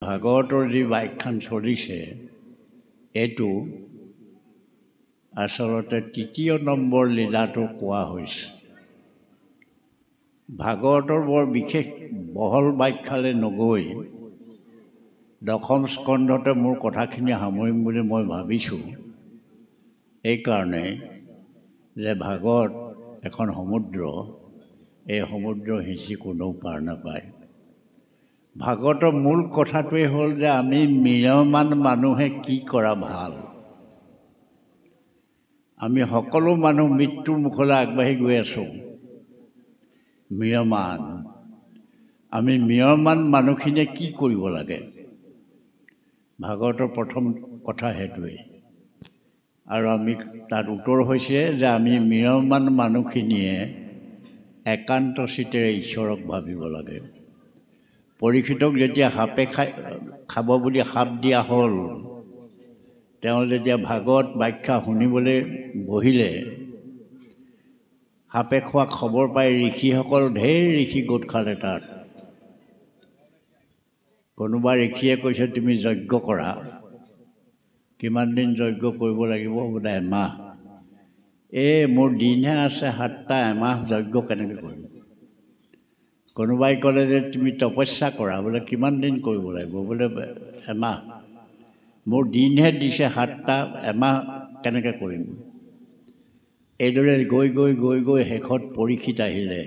ভাগৱতৰ যি বাইকখন চলিছে এইটো আচলতে তৃতীয় নম্বৰ লীলাটো কোৱা হৈছে। ভাগৱতৰ বৰ বিশেষ বহল ব্যাখ্যালৈ নগৈ দশম স্কন্ধতে মোৰ কথাখিনি সামৰিম বুলি মই ভাবিছোঁ। এইকাৰণে যে ভাগৱত এখন সমুদ্ৰ, এই সমুদ্ৰ সিঁচি কোনেও পাৰ নাপায়। ভাগৱতৰ মূল কথাটোৱে হ'ল যে আমি ম্ৰিয়মাণ মানুহে কি কৰা ভাল। আমি সকলো মানুহ মৃত্যুৰ মুখলৈ আগবাঢ়ি গৈ আছোঁ। ম্ৰিয়মাণ আমি ম্ৰিয়মাণ মানুহখিনিয়ে কি কৰিব লাগে, ভাগৱতৰ প্ৰথম কথা সেইটোৱেই। আৰু আমি তাত উত্তৰ হৈছে যে আমি ম্ৰিয়মাণ মানুহখিনিয়ে একান্ত চিত্তেৰে ঈশ্বৰক ভাবিব লাগে। পৰীক্ষিতক যেতিয়া সাপে খাব বুলি সাপ দিয়া হ'ল, তেওঁ যেতিয়া ভাগৱত ব্যাখ্যা শুনিবলৈ বহিলে, সাপে খোৱা খবৰ পাই ঋষিসকল ঢেৰ ঋষি গোট খালে তাত। কোনোবা ঋষিয়ে কৈছে তুমি যজ্ঞ কৰা। কিমান দিন যজ্ঞ কৰিব লাগিব? বোলে এমাহ। মোৰ দিনহে আছে 7টা, এমাহ যজ্ঞ কেনেকৈ কৰিম? কোনোবাই ক'লে যে তুমি তপস্যা কৰা। বোলে কিমান দিন কৰিব লাগিব? বোলে এমাহ। মোৰ দিনহে দিছে 7টা, এমাহ কেনেকৈ কৰিম? এইদৰে গৈ গৈ গৈ গৈ শেষত পৰীক্ষিত আহিলে।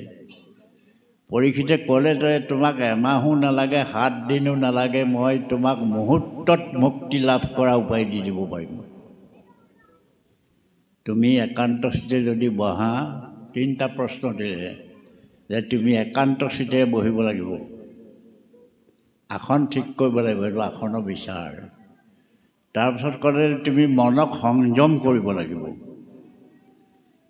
পৰীক্ষিতে ক'লে যে তোমাক এমাহো নালাগে, 7 দিনো নালাগে, মই তোমাক মুহূৰ্তত মুক্তি লাভ কৰা উপায় দি দিব পাৰিম। তুমি একান্ত চিত্তেৰে যদি বহা, 3টা প্ৰশ্ন দিলে যে তুমি একান্ত চিত্তেৰে বহিব লাগিব, আসন ঠিক কৰিব লাগিব, এইটো আসনৰ বিচাৰ। তাৰপিছত ক'লে তুমি মনক সংযম কৰিব লাগিব।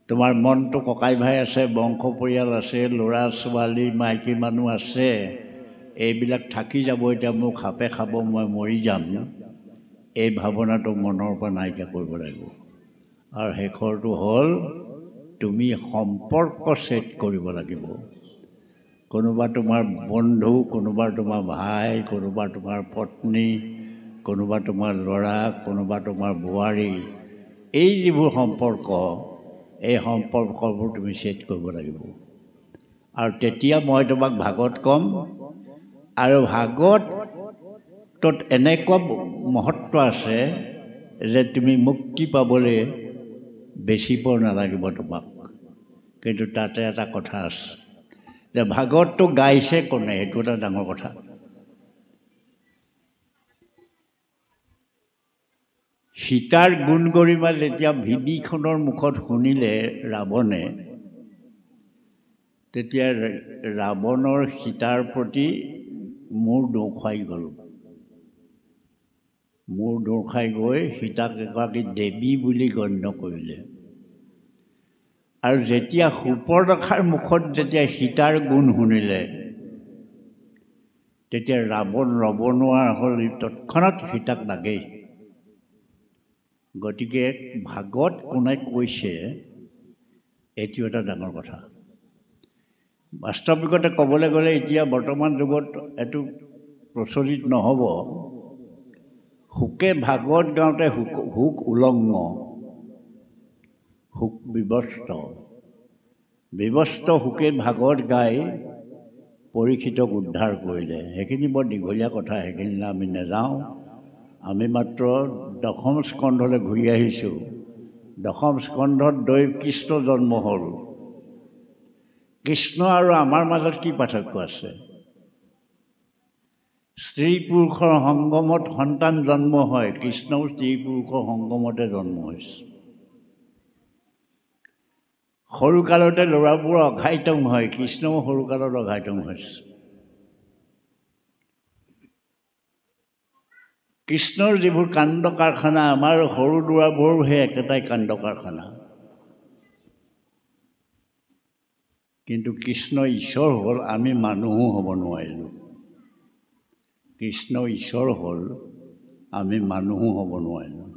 তোমাৰ মনটো ককাই ভাই আছে, বংশ পৰিয়াল আছে, ল'ৰা ছোৱালী মাইকী মানুহ আছে, এইবিলাক থাকি যাব। এতিয়া মোক সাপে খাব, মই মৰি যাম, এই ভাৱনাটো মনৰ পৰা নাইকিয়া কৰিব লাগিব। আৰু শেষৰটো হ'ল তুমি সম্পৰ্ক ছেট কৰিব লাগিব। কোনোবা তোমাৰ বন্ধু, কোনোবা তোমাৰ ভাই, কোনোবা তোমাৰ পত্নী, কোনোবা তোমাৰ ল'ৰা, কোনোবা তোমাৰ বোৱাৰী, এই যিবোৰ সম্পৰ্ক, এই সম্পৰ্কবোৰ তুমি ছেট কৰিব লাগিব। আৰু তেতিয়া মই তোমাক ভাগৱত ক'ম। আৰু ভাগৱতত এনেকুৱা মহত্ব আছে যে তুমি মুক্তি পাবলৈ বেছি পৰ নালাগিব তোমাক। কিন্তু তাতে এটা কথা আছে যে ভাগৱতটো গাইছে কোনে, সেইটো এটা ডাঙৰ কথা। সীতাৰ গুণ গৰিমা যেতিয়া বিভীষণৰ মুখত শুনিলে ৰাৱণে, তেতিয়া ৰাৱণৰ সীতাৰ প্ৰতি মূৰ দোঁ খাই গ'ল। মূৰ দোঁ খাই গৈ সীতাক এগৰাকী দেৱী বুলি গণ্য কৰিলে। আৰু যেতিয়া সুপৰ্ণখাৰ মুখত যেতিয়া সীতাৰ গুণ শুনিলে, তেতিয়া ৰাৱণ ৰ'ব নোৱাৰা হ'ল, তৎক্ষণাৎ সীতাক লাগেই। গতিকে ভাগৱত কোনে কৈছে, এইটো এটা ডাঙৰ কথা। বাস্তৱিকতে ক'বলৈ গ'লে এতিয়া বৰ্তমান যুগত এইটো প্ৰচলিত নহ'ব। শুকে ভাগৱত গাওঁতে শুক উলংগ, শুক বিবস্ত শুকে ভাগৱত গাই পৰীক্ষিতক উদ্ধাৰ কৰিলে। সেইখিনি বৰ দীঘলীয়া কথা, সেইখিনিলৈ আমি নাযাওঁ। আমি মাত্ৰ দশম স্কন্ধলৈ ঘূৰি আহিছোঁ। দশম স্কন্ধত কৃষ্ণ জন্ম হ'ল। কৃষ্ণ আৰু আমাৰ মাজত কি পাৰ্থক্য আছে? স্ত্ৰী পুৰুষৰ সংগমত সন্তান জন্ম হয়। কৃষ্ণও স্ত্ৰী পুৰুষৰ সংগমতে জন্ম হৈছে। সৰুকালতে ল'ৰাবোৰ অঘাইতং হয়, কৃষ্ণও সৰুকালত অঘাইতং হৈছে। কৃষ্ণৰ যিবোৰ কাণ্ড কাৰখানা, আমাৰ সৰু ল'ৰাবোৰো সেই একেটাই কাণ্ড কাৰখানা। কিন্তু কৃষ্ণ ঈশ্বৰ হ'ল, আমি মানুহো হ'ব নোৱাৰিলোঁ। কৃষ্ণ ঈশ্বৰ হ'ল, আমি মানুহো হ'ব নোৱাৰিলোঁ।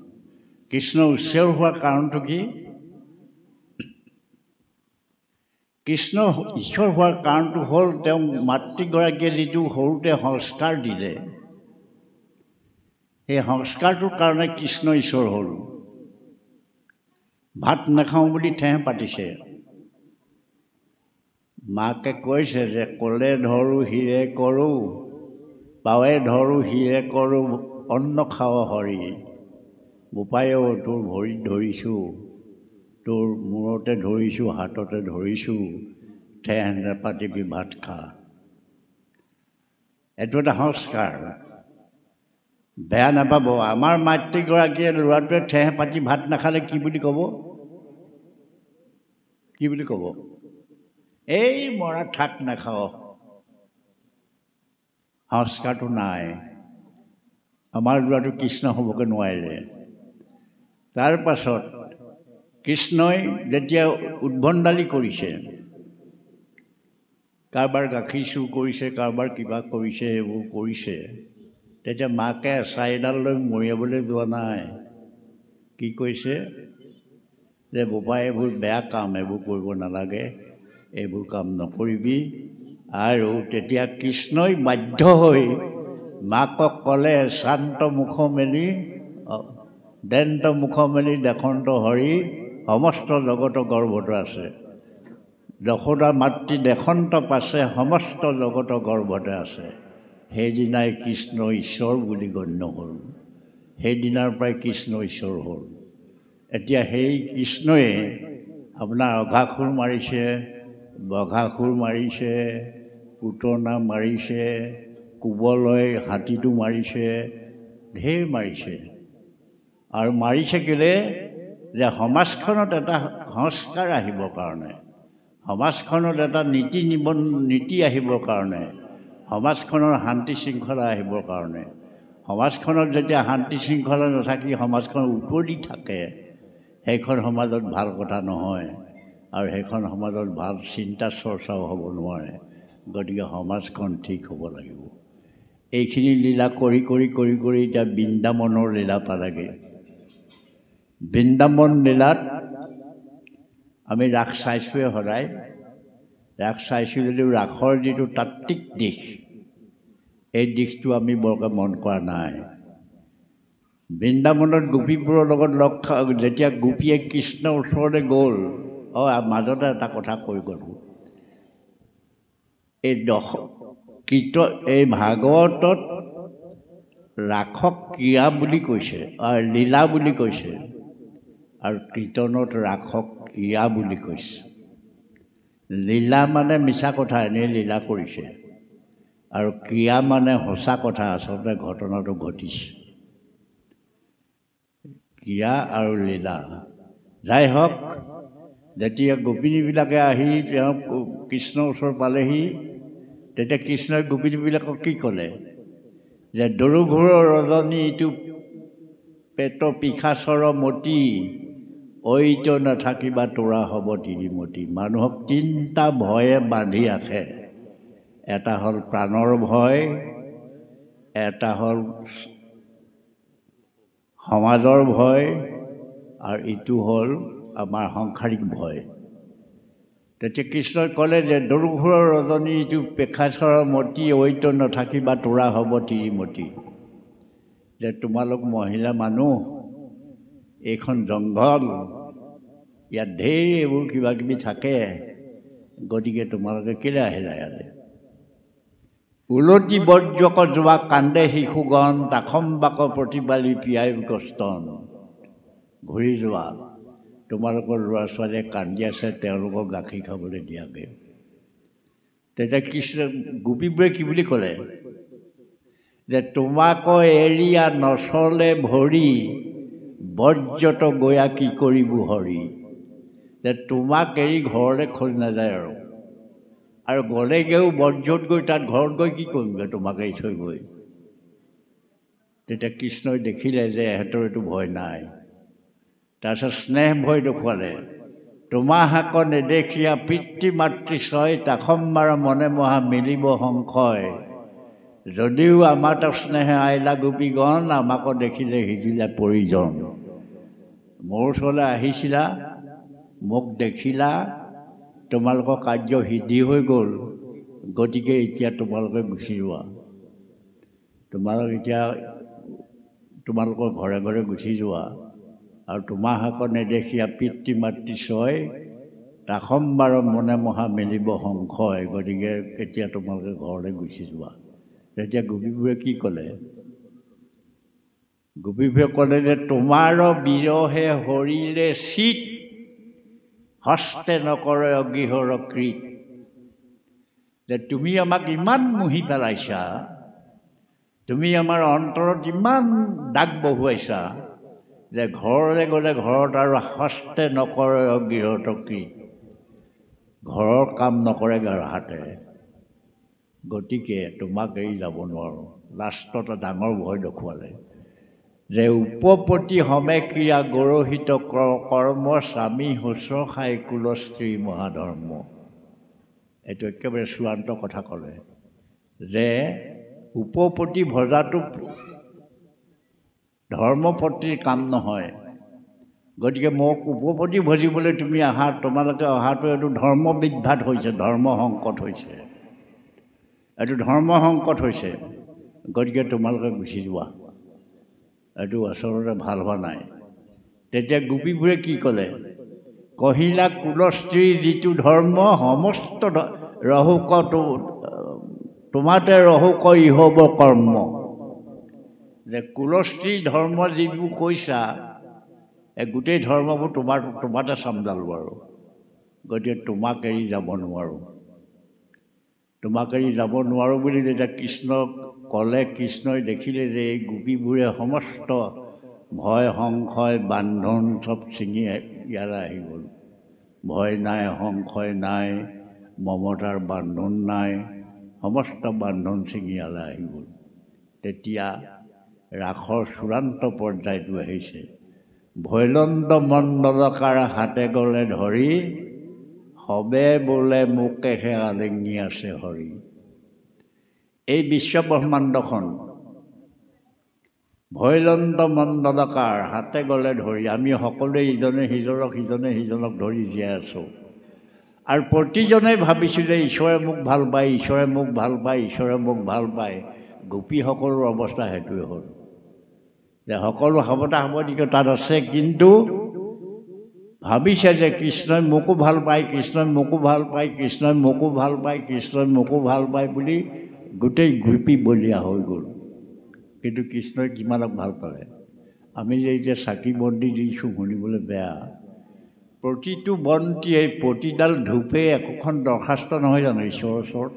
কৃষ্ণ ঈশ্বৰ হোৱাৰ কাৰণটো কি? কৃষ্ণ ঈশ্বৰ হোৱাৰ কাৰণটো হ'ল তেওঁ মাতৃগৰাকীয়ে যিটো সৰুতে সংস্কাৰ দিলে, সেই সংস্কাৰটোৰ কাৰণে কৃষ্ণ ঈশ্বৰ হ'ল। ভাত নাখাওঁ বুলি ঠেহ পাতিছে। মাকে কৈছে যে কলে ধৰোঁ হিৰে কৰোঁ, পাৱে ধৰোঁ হিৰে কৰোঁ, অন্ন খাৱ হৰি। বোপায়েও তোৰ ভৰিত ধৰিছোঁ, তোৰ মূৰতে ধৰিছোঁ, হাততে ধৰিছোঁ, ঠেহ নেপাতিবি ভাত খা। এইটো এটা সংস্কাৰ। বেয়া নাপাব, আমাৰ মাতৃগৰাকীয়ে ল'ৰাটোৱে ঠেহ পাতি ভাত নাখালে কি বুলি ক'ব? কি বুলি ক'ব? এই মৰা ঠাক নাখাওঁ। সংস্কাৰটো নাই। আমাৰ ল'ৰাটো কৃষ্ণ হ'বগৈ নোৱাৰিলে। তাৰ পাছত কৃষ্ণই যেতিয়া উদ্ভণ্ডালি কৰিছে, কাৰোবাৰ গাখীৰ চুৰ কৰিছে, কাৰোবাৰ কিবা কৰিছে, এইবোৰ কৰিছে, তেতিয়া মাকে এচাৰিডাল লৈ মৰিয়াবলৈ যোৱা নাই। কি কৈছে? যে বোপাই এইবোৰ বেয়া কাম, এইবোৰ কৰিব নালাগে, এইবোৰ কাম নকৰিবি। আৰু তেতিয়া কৃষ্ণই বাধ্য হৈ মাকক ক'লে, শান্ত মুখ মেলি দেন্ত মুখ মেলি দেখন্ত হৰি, সমস্ত জগত গৰ্ভত আছে। যশোদা মাতৃ দেখন্ত পাছে, সমস্ত জগত গৰ্ভতে আছে। সেইদিনাই কৃষ্ণ ঈশ্বৰ বুলি গণ্য হ'ল। সেইদিনাৰ পৰাই কৃষ্ণ ঈশ্বৰ হ'ল। এতিয়া সেই কৃষ্ণই আপোনাৰ অঘাসুৰ মাৰিছে, বঘাসুৰ মাৰিছে, পুতনা মাৰিছে, কোবলয় হাতীটো মাৰিছে, ঢেৰ মাৰিছে। আৰু মাৰিছে কেলে? যে সমাজখনত এটা সংস্কাৰ আহিবৰ কাৰণে, সমাজখনত এটা নীতি আহিবৰ কাৰণে, সমাজখনৰ শান্তি শৃংখলা আহিবৰ কাৰণে। সমাজখনত যেতিয়া শান্তি শৃংখলা নাথাকি সমাজখন উতলি থাকে, সেইখন সমাজত ভাল কথা নহয়, আৰু সেইখন সমাজত ভাল চিন্তা চৰ্চাও হ'ব নোৱাৰে। গতিকে সমাজখন ঠিক হ'ব লাগিব। এইখিনি লীলা কৰি কৰি কৰি কৰি এতিয়া বৃন্দাবনৰ লীলা পালেগৈ। বৃন্দাবন লীলাত আমি ৰাস চাইছোঁৱে সদায়। ৰাস চাইছোঁ যদিও ৰাসৰ যিটো তাত্ত্বিক দিশ, এই দিশটো আমি বৰকৈ মন কৰা নাই। বৃন্দাবনত গোপীবোৰৰ লগত যেতিয়া গোপীয়ে কৃষ্ণৰ ওচৰলৈ গ'ল, মাজতে এটা কথা কৈ গ'লোঁ। এই ভাগৱতত ৰাসক ক্ৰীড়া বুলি কৈছে, লীলা বুলি কৈছে, আৰু কীৰ্তনত ৰাসক ক্ৰীড়া বুলি কৈছে। লীলা মানে মিছা কথা, এনেই লীলা কৰিছে, আৰু ক্ৰিয়া মানে সঁচা কথা, আচলতে ঘটনাটো ঘটিছে। ক্ৰিয়া আৰু লীলা যাই হওক, যেতিয়া গোপিনীবিলাকে আহি তেওঁক কৃষ্ণৰ ওচৰত পালেহি, তেতিয়া কৃষ্ণই গোপিনীবিলাকক কি ক'লে? যে দৰুঘোৰ ৰজনী ইটো পেট পিশাচৰ মতি, ঐত নাথাকিবা তোৰা হ'ব তিৰিমতি। মানুহক তিনিটা ভয়ে বান্ধি ৰাখে। এটা হ'ল প্ৰাণৰ ভয়, এটা হ'ল সমাজৰ ভয়, আৰু ইটো হ'ল আমাৰ সাংসাৰিক ভয়। তেতিয়া কৃষ্ণই ক'লে যে দৰুঘোৰ ৰজনী ইটো পেশাচৰ মতি, ঐত নাথাকিবা তোৰা হ'ব তিৰিমতি। যে তোমালোক মহিলা মানুহ, এইখন জংঘল, ইয়াত ঢেৰ এইবোৰ কিবা কিবি থাকে, গতিকে তোমালোকে কেলৈ আহিলা ইয়ালৈ? উলটি বজ্ৰক যোৱা কান্দে শিশুগণ, তাখম্বাক প্ৰতিপালি পিয়াই কষ্টন। ঘূৰি যোৱা, তোমালোকৰ ল'ৰা ছোৱালীয়ে কান্দি আছে, তেওঁলোকক গাখীৰ খাবলৈ দিয়াগৈ। তেতিয়া কৃষ্ণ গোপীবোৰে কি বুলি ক'লে? যে তোমাক এৰিয়া নচলে ভৰি, বজ্ৰত গয়া কি কৰিব হৰি। যে তোমাক এৰি ঘৰলৈ খোজ নাযায়, আৰু গ'লেগৈও বজ্ৰত গৈ তাত ঘৰত গৈ কি কৰিমগৈ তোমাক এৰি থৈ গৈ। তেতিয়া কৃষ্ণই দেখিলে যে এহেঁতৰ এইটো ভয় নাই। তাৰপিছত স্নেহ ভয় দেখুৱালে। তোমা হাক নেদেখিয়া পিতৃ মাতৃ ছয়, তাখম্বাৰ মনে মহা মিলিব সংশয়। যদিও আমাৰ তাত স্নেহে আইলা গোপীগণ, আমাকো দেখিলে সিজিলে পৰিজন। মোৰ ওচৰলৈ আহিছিলা, মোক দেখিলা, তোমালোকৰ কাৰ্য সিদ্ধি হৈ গ'ল, গতিকে এতিয়া তোমালোকে গুচি যোৱা। তোমালোক এতিয়া তোমালোকৰ ঘৰে ঘৰে গুচি যোৱা আৰু তোমাৰ হাকত নেদেখিয়া পিতৃ মাতৃ ছয় তাসম্বাৰ মনে মহা মেলিব সংশয়, গতিকে এতিয়া তোমালোকে ঘৰলৈ গুচি যোৱা। তেতিয়া গোপীবোৰে কি ক'লে? গোপীবোৰে ক'লে যে তোমাৰ বিৰহে হৰিলে চিত, হস্তে নকৰে অগৃহৰ কৃত। যে তুমি আমাক ইমান মুহি পেলাইছা, তুমি আমাৰ অন্তৰত ইমান দাগ বহুৱাইছা যে ঘৰলৈ গ'লে ঘৰত আৰু হস্তে নকৰে অগৃহত কৃত, ঘৰৰ কাম নকৰে হাতেৰে। গতিকে তোমাক এৰি যাব নোৱাৰোঁ। লাষ্টত ডাঙৰ ভয় দেখুৱালে যে উপপতি সমে ক্ৰিয়া গৰহিত কৰ্ম, স্বামী শুশ্ৰূষাই কুলস্ত্ৰী মহাধৰ্ম। এইটো একেবাৰে চূড়ান্ত কথা ক'লে যে উপপতি ভজাটো ধৰ্মপত্নীৰ কাম নহয়। গতিকে মোক উপপতি ভজিবলৈ তুমি তোমালোকে অহাটো এইটো ধৰ্ম বিভ্ৰাট হৈছে, ধৰ্ম সংকট হৈছে, এইটো ধৰ্ম সংকট হৈছে। গতিকে তোমালোকে গুচি যোৱা, এইটো আচলতে ভাল হোৱা নাই। তেতিয়া গোপীবোৰে কি ক'লে? কহিলা কুলস্ত্ৰীৰ যিটো ধৰ্ম, সমস্ত ৰহুক তোমাতে ৰহুক ইহব কৰ্ম। যে কুলস্ত্ৰী ধৰ্ম যিবোৰ কৈছা, এই গোটেই ধৰ্মবোৰ তোমাতে চম্ভালো আৰু। গতিকে তোমাক এৰি যাব নোৱাৰোঁ, তোমাক এৰি যাব নোৱাৰোঁ বুলি যেতিয়া কৃষ্ণক ক'লে, কৃষ্ণই দেখিলে যে এই গোপীবোৰে সমস্ত ভয় সংশয় বান্ধন চব ছিঙি ইয়ালৈ আহি গ'ল। ভয় নাই, সংশয় নাই, মমতাৰ বান্ধন নাই, সমস্ত বান্ধন ছিঙি ইয়ালৈ আহি গ'ল। তেতিয়া ৰাসৰ চূড়ান্ত পৰ্যায়টো আহিছে। ভৈলন্দ মণ্ডলকাৰ হাতে গ'লে ধৰি, সবে বোলে মোকেহে আলিঙি আছে হৰি। এই বিশ্বব্ৰহ্মাণ্ডখন ভৈলন্দ মণ্ডলকাৰ হাতে গ'লে ধৰি, আমি সকলোৱে ইজনে সিজনক ধৰি জীয়াই আছোঁ। আৰু প্ৰতিজনেই ভাবিছোঁ যে ঈশ্বৰে মোক ভাল পায়, ঈশ্বৰে মোক ভাল পায়, ঈশ্বৰে মোক ভাল পায়। গোপীসকলৰ অৱস্থা সেইটোৱে হ'ল যে সকলো সাৱতা সাৱতিকতাত আছে, কিন্তু ভাবিছে যে কৃষ্ণই মোকো ভাল পায়, কৃষ্ণই মোকো ভাল পায়, কৃষ্ণই মোকো ভাল পায়, কৃষ্ণই মোকো ভাল পায় বুলি গোটেই গোপী বলীয়া হৈ গ'ল। কিন্তু কৃষ্ণই কিমানক ভাল পালে? আমি যে এতিয়া চাকি বন্তি দিছোঁ, শুনিবলৈ বেয়া। প্ৰতিটো বন্তিয়ে, প্ৰতিডাল ধূপেই একোখন দৰখাস্ত নহয় জানো ঈশ্বৰৰ ওচৰত?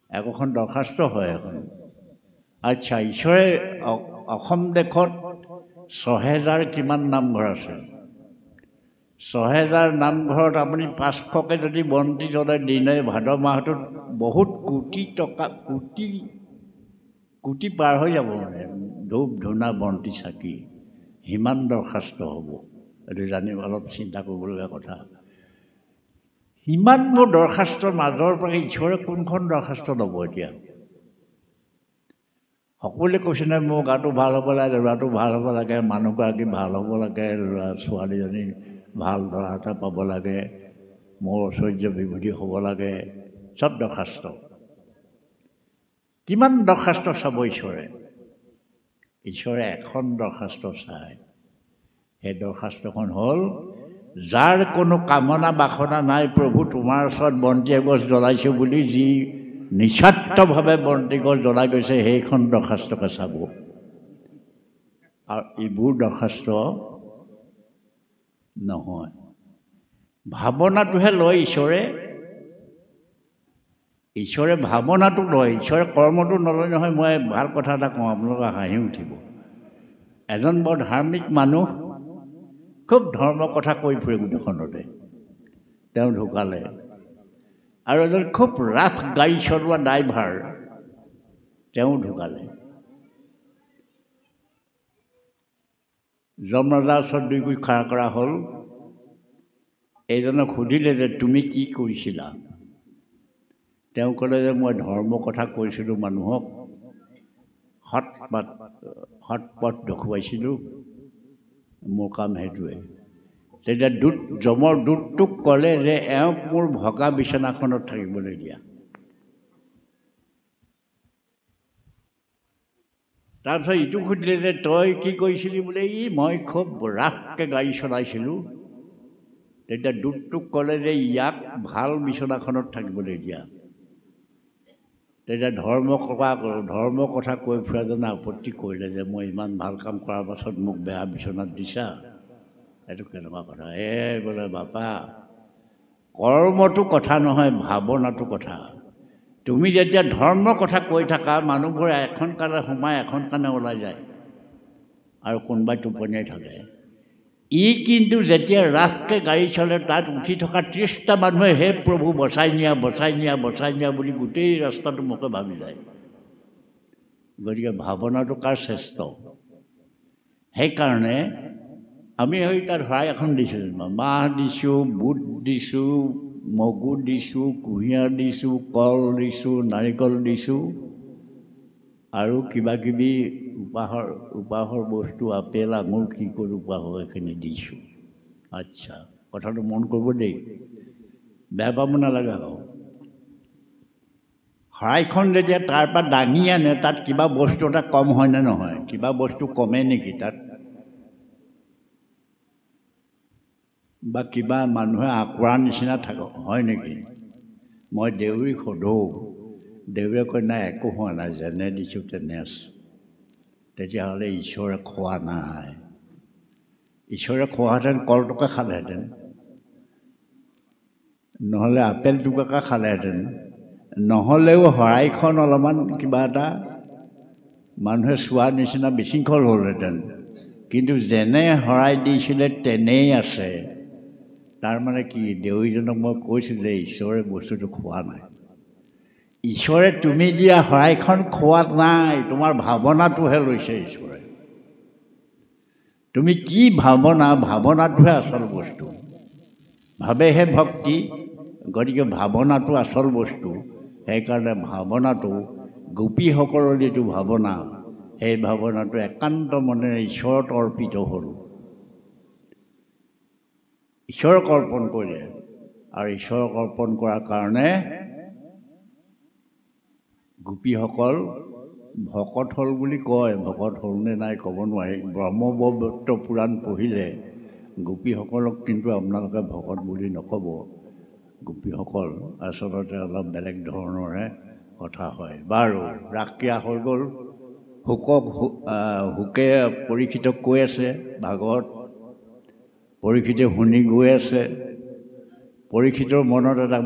একোখন দৰখাস্ত হয় এখন। আচ্ছা, ঈশ্বৰে অসম দেশত ৬০০০ কিমান নামঘৰ আছে। ৬০০০ নামঘৰত আপুনি ৫০০কে যদি বন্তি জ্বলাই দিনে, ভাদ মাহটোত বহুত কোটি টকা, কোটি পাৰ হৈ যাব। মানে ধূপ ধূনা বন্তি চাকি সিমান দৰখাস্ত হ'ব। এইটো জানিব, অলপ চিন্তা কৰিবলগীয়া কথা। সিমানবোৰ দৰখাস্তৰ মাজৰ পৰা ঈশ্বৰে কোনখন দৰখাস্ত ল'ব? এতিয়া সকলোৱে কৈছে নহয়, মোৰ গাটো ভাল হ'ব লাগে, ল'ৰাটো ভাল হ'ব লাগে, মানুহগৰাকী ভাল হ'ব লাগে, ল'ৰা ছোৱালীজনী ভাল ল'ৰা এটা পাব লাগে, মোৰ ঐশ্বৰ্য বিভূতি হ'ব লাগে, চব দৰখাস্ত। কিমান দৰখাস্ত চাব ঈশ্বৰে? ঈশ্বৰে এখন দৰখাস্ত চায়। সেই দৰখাস্তখন হ'ল, যাৰ কোনো কামনা বাসনা নাই প্ৰভু, তোমাৰ ওচৰত বন্তি এগছ জ্বলাইছোঁ বুলি যি নিস্বাৰ্থভাৱে বন্তি গছ জ্বলাই গৈছে, সেইখন দৰখাস্তকে চাব। আৰু এইবোৰ দৰখাস্ত নহয়, ভাৱনাটোহে লয় ঈশ্বৰে। ঈশ্বৰে ভাৱনাটো লয়, ঈশ্বৰে কৰ্মটো নলয় নহয়। মই ভাল কথা এটা কওঁ, আপোনালোকে হাঁহি উঠিব। এজন বৰ ধাৰ্মিক মানুহ, খুব ধৰ্মৰ কথা কৈ ফুৰে গোটেইখনতে, তেওঁ ঢুকালে। আৰু এজন খুব ৰাফ গাড়ী চলোৱা ড্ৰাইভাৰ, তেওঁ ঢুকালে। যমৰাজাৰ ওচৰত দুইগৈ খাৰা কৰা হ'ল। এইজনক সুধিলে যে তুমি কি কৰিছিলা? তেওঁ ক'লে যে মই ধৰ্মৰ কথা কৈছিলোঁ মানুহক, সৎ পথ দেখুৱাইছিলোঁ, মোৰ কাম সেইটোৱে। তেতিয়া যমৰ দূতটোক ক'লে যে এওঁক মোৰ ভগা বিচনাখনত থাকিবলৈ দিয়া। তাৰপিছত ইটো সুধিলে যে তই কি কৰিছিলি বোলে মই খুব ৰাসকৈ গাড়ী চলাইছিলোঁ তেতিয়া দুটটোক ক'লে যে ইয়াক ভাল বিচনাখনত থাকিবলৈ দিয়া তেতিয়া ধৰ্ম কথা কৈ ফুৰাজনে আপত্তি কৰিলে যে মই ইমান ভাল কাম কৰাৰ পাছত মোক বেয়া বিচনাত দিছা এইটো কেনেকুৱা কথা বোলে বাপা কৰ্মটো কথা নহয় ভাৱনাটো কথা তুমি যেতিয়া ধৰ্মৰ কথা কৈ থাকা মানুহবোৰে এখন কাণে সোমাই এখন কাণে ওলাই যায় আৰু কোনোবাই টোপনিয়াই থাকে কিন্তু যেতিয়া ৰাসকৈ গাড়ী চলে তাত উঠি থকা 30টা মানুহে হে প্ৰভু বচাই নিয়া বুলি গোটেই ৰাস্তাটো মোকে ভাবি যায় গতিকে ভাৱনাটো কাৰ শ্ৰেষ্ঠ সেইকাৰণে আমি তাত শৰাই এখন দিছোঁ মাহ দিছোঁ বুট দিছোঁ মগু দিছোঁ কুঁহিয়াৰ দিছোঁ কল দিছোঁ নাৰিকল দিছোঁ আৰু কিবাকিবি উপাহৰ বস্তু আপেল আঙুৰ কি কৰি উপাহ এইখিনি দিছোঁ আচ্ছা কথাটো মন কৰিব দেই বেয়া পাব নালাগে আকৌ শৰাইখন যেতিয়া তাৰ পৰা দাঙি আনে তাত কিবা বস্তু এটা কম হয়নে নহয় কিবা বস্তু কমে নেকি তাত বা কিবা মানুহে আঁকোৰা নিচিনা হয় নেকি মই দেউৰীক সোধোঁ দেউৰীয়ে কয় নাই একো হোৱা নাই যেনে দিছোঁ তেনে আছে তেতিয়াহ'লে ঈশ্বৰে খোৱা নাই ঈশ্বৰে খোৱাহেঁতেন কলটোকে খালেহেঁতেন নহ'লে আপেল দুটাকে খালেহেঁতেন নহ'লেও শৰাইখন অলপমান কিবা এটা মানুহে চোৱাৰ নিচিনা বিশৃংখল হ'লহেঁতেন কিন্তু যেনে শৰাই দিছিলে তেনেই আছে তাৰমানে কি দেউৰীজনক মই কৈছোঁ যে ঈশ্বৰে বস্তুটো খোৱা নাই ঈশ্বৰে তুমি দিয়া শৰাইখন খোৱা নাই তোমাৰ ভাৱনাটোহে লৈছে ঈশ্বৰে তুমি কি ভাৱনাটোহে আচল বস্তু ভাৱেহে ভক্তি গতিকে ভাৱনাটো আচল বস্তু সেইকাৰণে ভাৱনাটো গোপীসকলৰ যিটো ভাৱনা সেই ভাৱনাটো একান্ত মনেৰে ঈশ্বৰত অৰ্পিত হ'ল ঈশ্বৰক অৰ্পণ কৰিলে আৰু ঈশ্বৰক অৰ্পণ কৰাৰ কাৰণে গোপীসকল ভকত হ'ল বুলি কয় ভকত হ'লনে নাই ক'ব নোৱাৰি ব্ৰহ্মবৈৱৰ্ত পুৰাণ পঢ়িলে গোপীসকলক কিন্তু আপোনালোকে ভকত বুলি নক'ব গোপীসকল আচলতে অলপ বেলেগ ধৰণৰহে কথা হয় বাৰু ৰাসক্ৰিয়া হৈ গ'ল হুকে পৰীক্ষিতক কৈ আছে ভাগৱত পৰীক্ষিতে শুনি গৈ আছে পৰীক্ষিতৰ মনত এটা